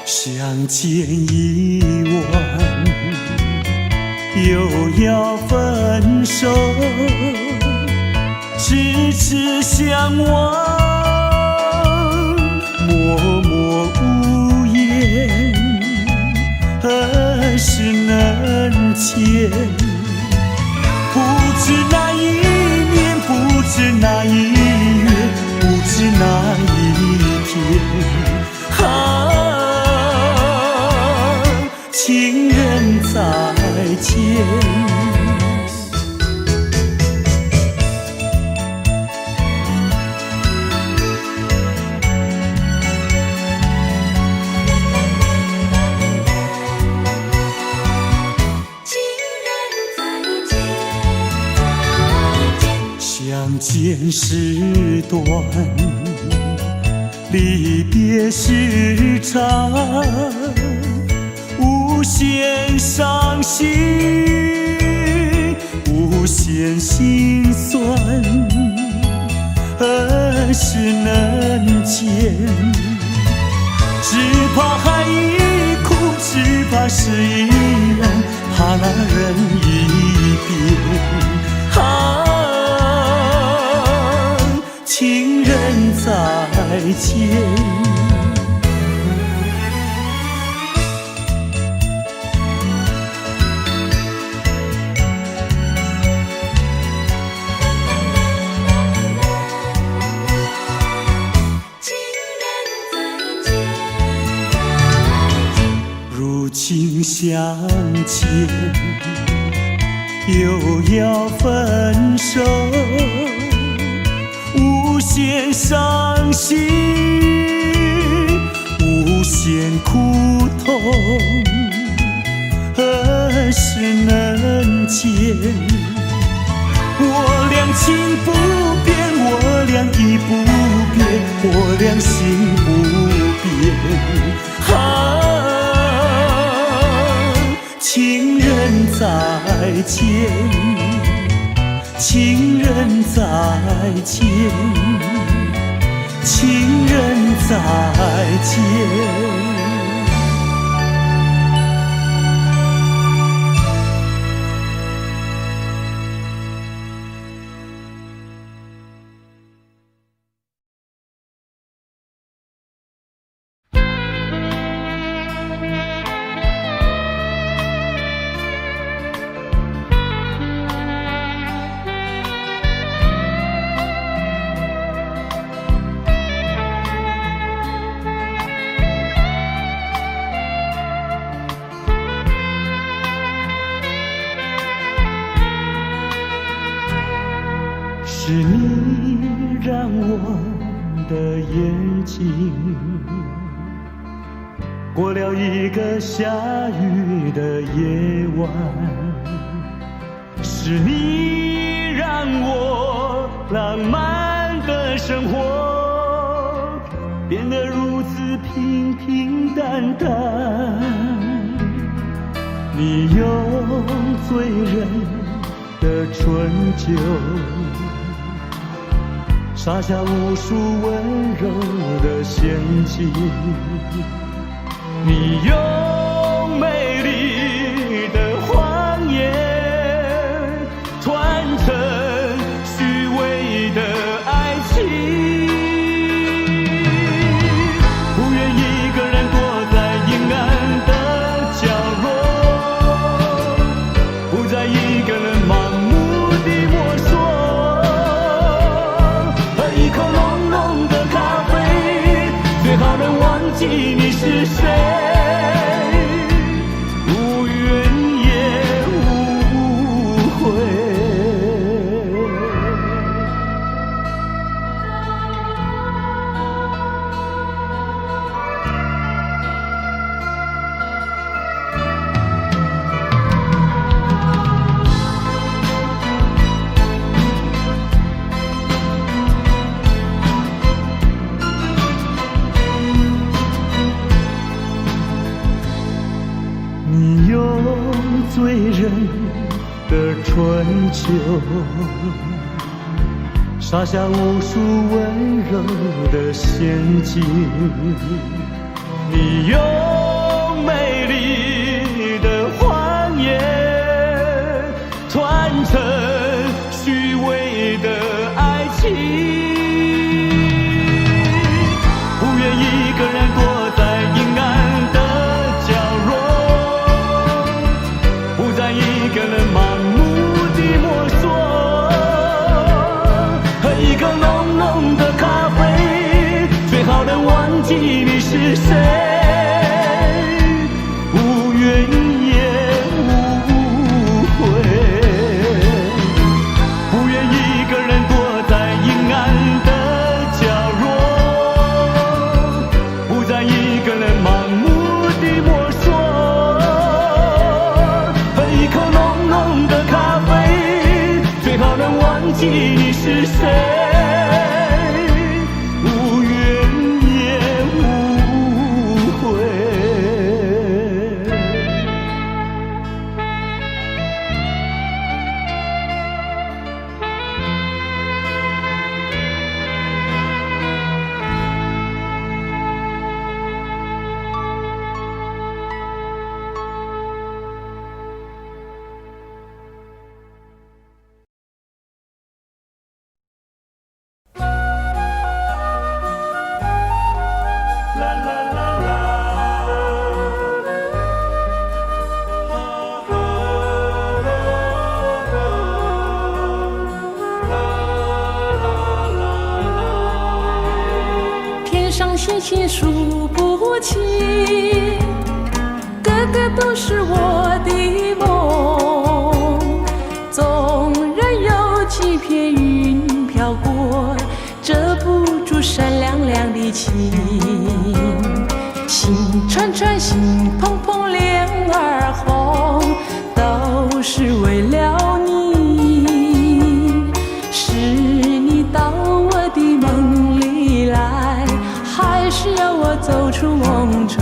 相见已晚，又要分手，痴痴相望，默默无言，何时能见？不知那一年，不知那一月，不知那情人再见。相见时短，离别时长，无限伤心，无限心酸，何时能见？只怕海已枯，只怕事已远，怕那人已变。情人再见。如今相见，又要分手，无限伤心，无限苦痛，何时能见？我俩情不变，我俩意不变，我俩心不变。情人再见，情人再见，情人再见。是你让我的眼睛过了一个下雨的夜晚，是你让我浪漫的生活变得如此平平淡淡。你用醉人的春酒撒下无数温柔的陷阱，你用美丽的谎言团成虚伪的爱情，不愿一个人躲在阴暗的角落，不再一个人盲目地摸索。最好能忘记你是谁，无怨也无悔。你用醉人的春秋撒下无数温柔的陷阱，你用美丽的谎言团成虚伪的爱情，不愿一个人躲在阴暗的角落，不再一个人盲目地摸索，喝一口浓浓的咖啡，最好能忘记你是谁。记你是谁，无怨也无悔。星星数不清，个个都是我的梦。纵然有几片云飘过，遮不住闪亮亮的情。心串串，心怦怦，脸儿红，都是为了你。是你到我的梦里来，还是要我走出梦中？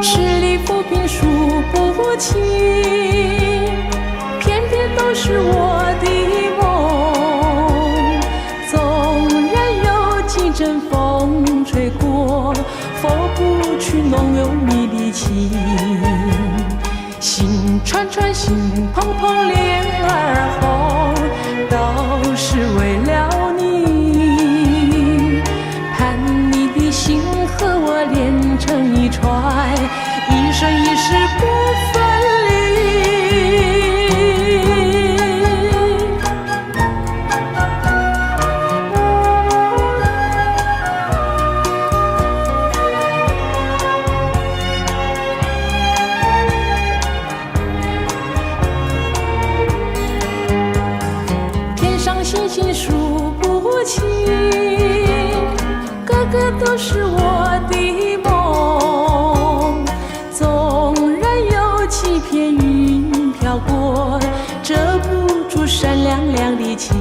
十里浮萍数不清，偏偏都是我的梦。纵然有几阵风吹过，拂不去浓有你的情。心串串，心怦怦，脸儿红，都是为了你。盼你的心和我连成一串，一生一世不分离。星星数不清，个个都是我的梦。纵然有几片云飘过，遮不住闪亮亮的情。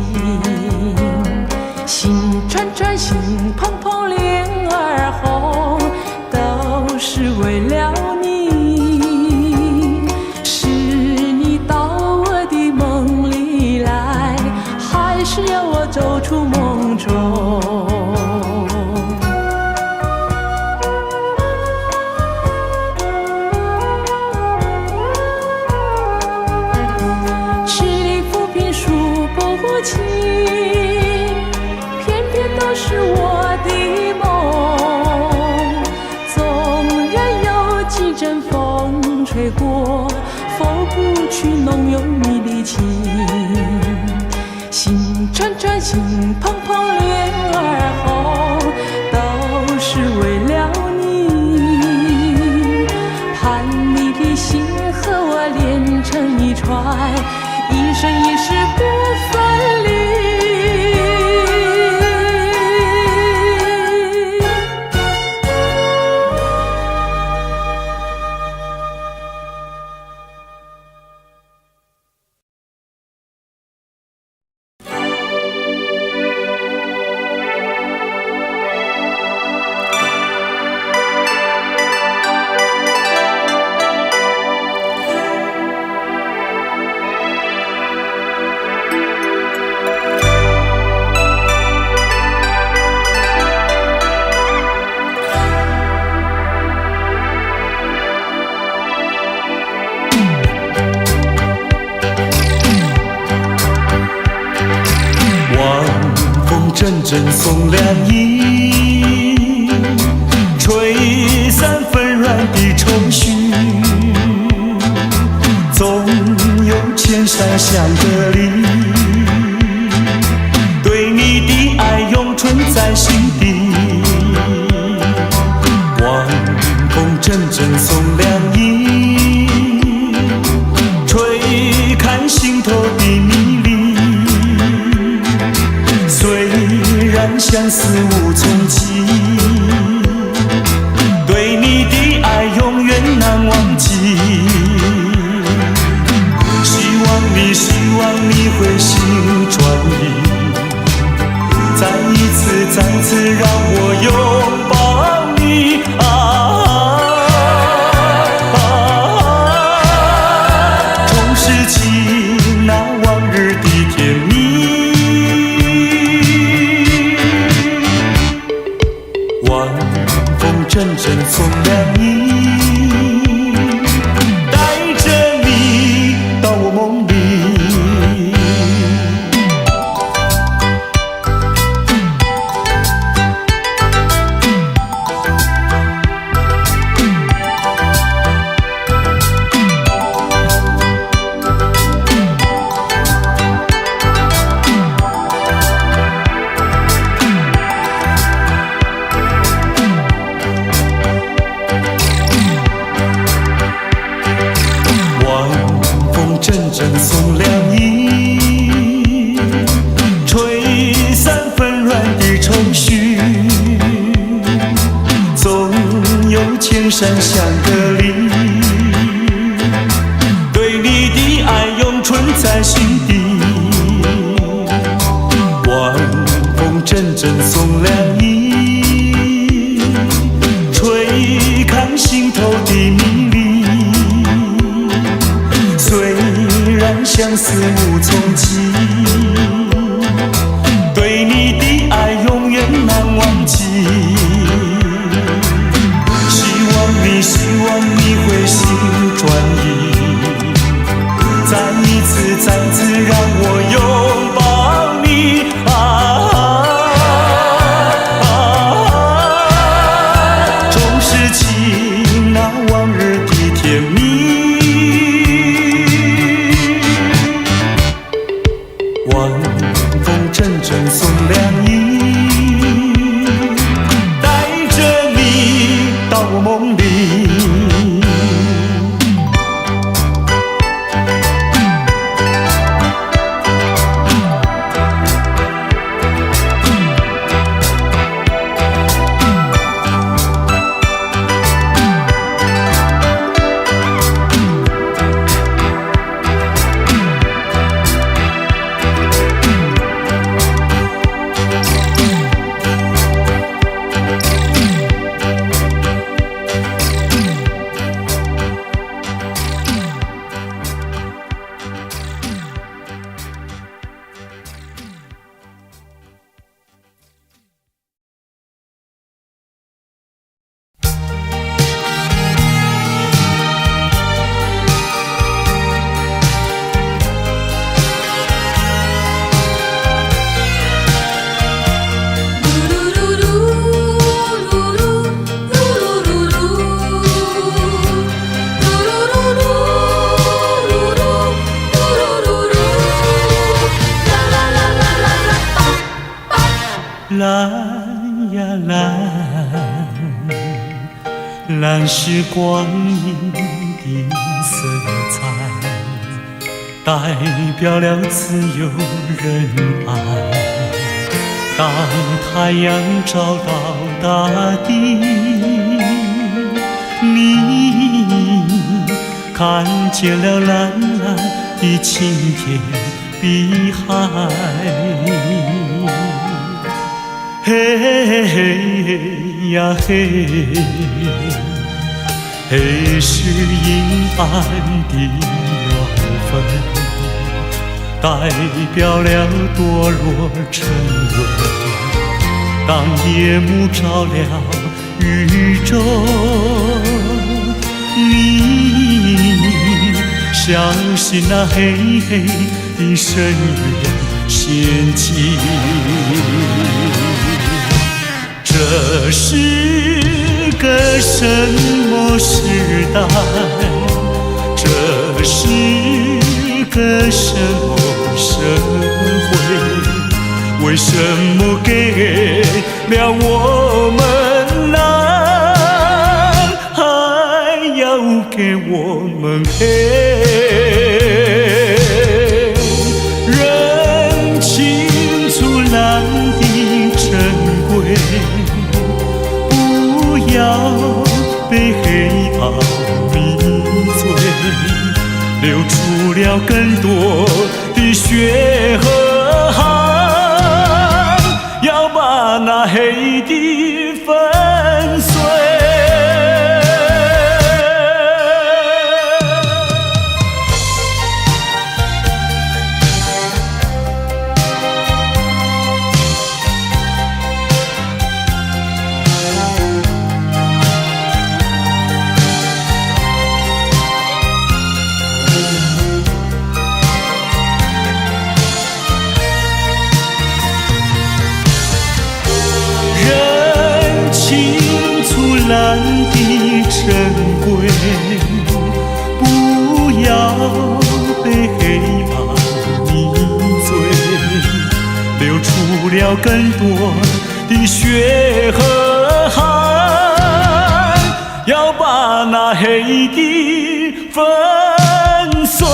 心串串，心怦怦，脸儿红，都是为了你。是你到我的梦里来，还是要我走出梦中？十里浮萍数不清，偏偏都是我的梦。纵然有几阵风吹过，拂不去浓有你的情。心串串，心怦怦，脸儿红，都是为了你。盼你的心和我连成一串，一生一世不分离。阵阵送凉意，吹散纷乱的愁绪。总有千山相隔离，对你的爱永存在心底。晚风阵阵送凉意，吹开心头的迷离。虽然相思无从起，难忘记。希望你会心转意，再一次让我拥抱你重拾起那往日的甜蜜。晚风阵阵送凉意，带着你到我梦里。送凉意，吹散纷乱的愁绪，总有千山相隔离。对你的爱永存在心底，晚风阵阵送凉意，吹开心头的迷离。相思无从起，对你的爱永远难忘记。希望你会心转意，再一次让我拥抱你重拾起那往日的甜蜜。晚风阵阵送凉意，带着你到我梦里。蓝呀蓝，蓝是光阴的色彩，代表了自由仁爱。当太阳照到大地，你看见了蓝蓝的青天碧海。嘿嘿呀嘿，黑是阴暗的缘分，代表了堕落沉沦。当夜幕照亮宇宙，你相信那黑黑的深渊陷阱。这是个什么时代？这是个什么社会？为什么给了我们蓝，还要给我们黑？认清楚蓝的珍贵，不要被黑暗迷流出了更多的血和汗，要把那黑的粉碎。蓝的珍贵，不要被黑暗迷醉，流出了更多的血和汗，要把那黑的粉碎。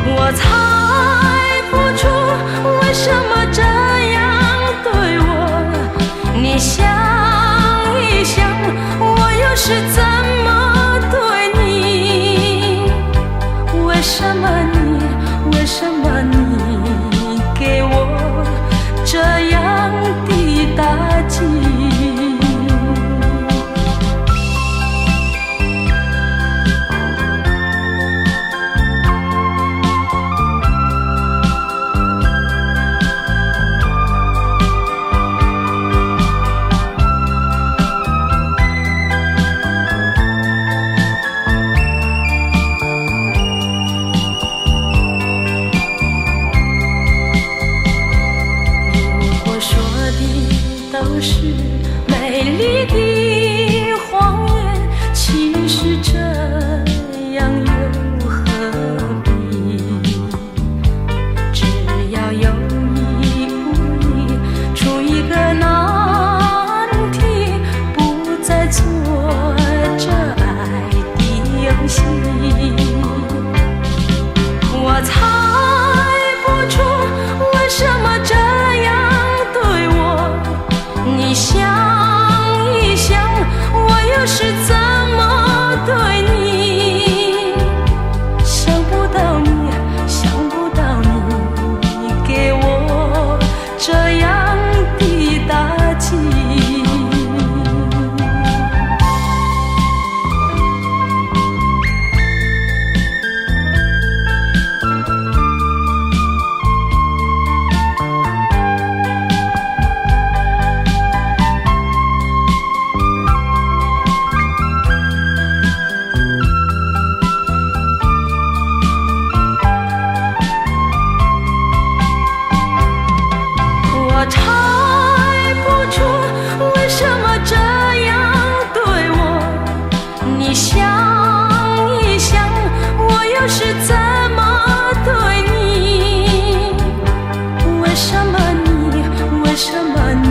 我猜不出为什么这样对我，你想一想，我又是怎么对你？为什么你给我这样的打击？都是美丽的谎言，其实这样又何必？只要有意无意出一个难题，不再做这爱的游戏。我猜不出为什么这样对我，你想一想，我又是怎么对你？想不到你给我这样的打击。我猜不出为什么这样对我，你想一想，我又是怎么对你？为什么你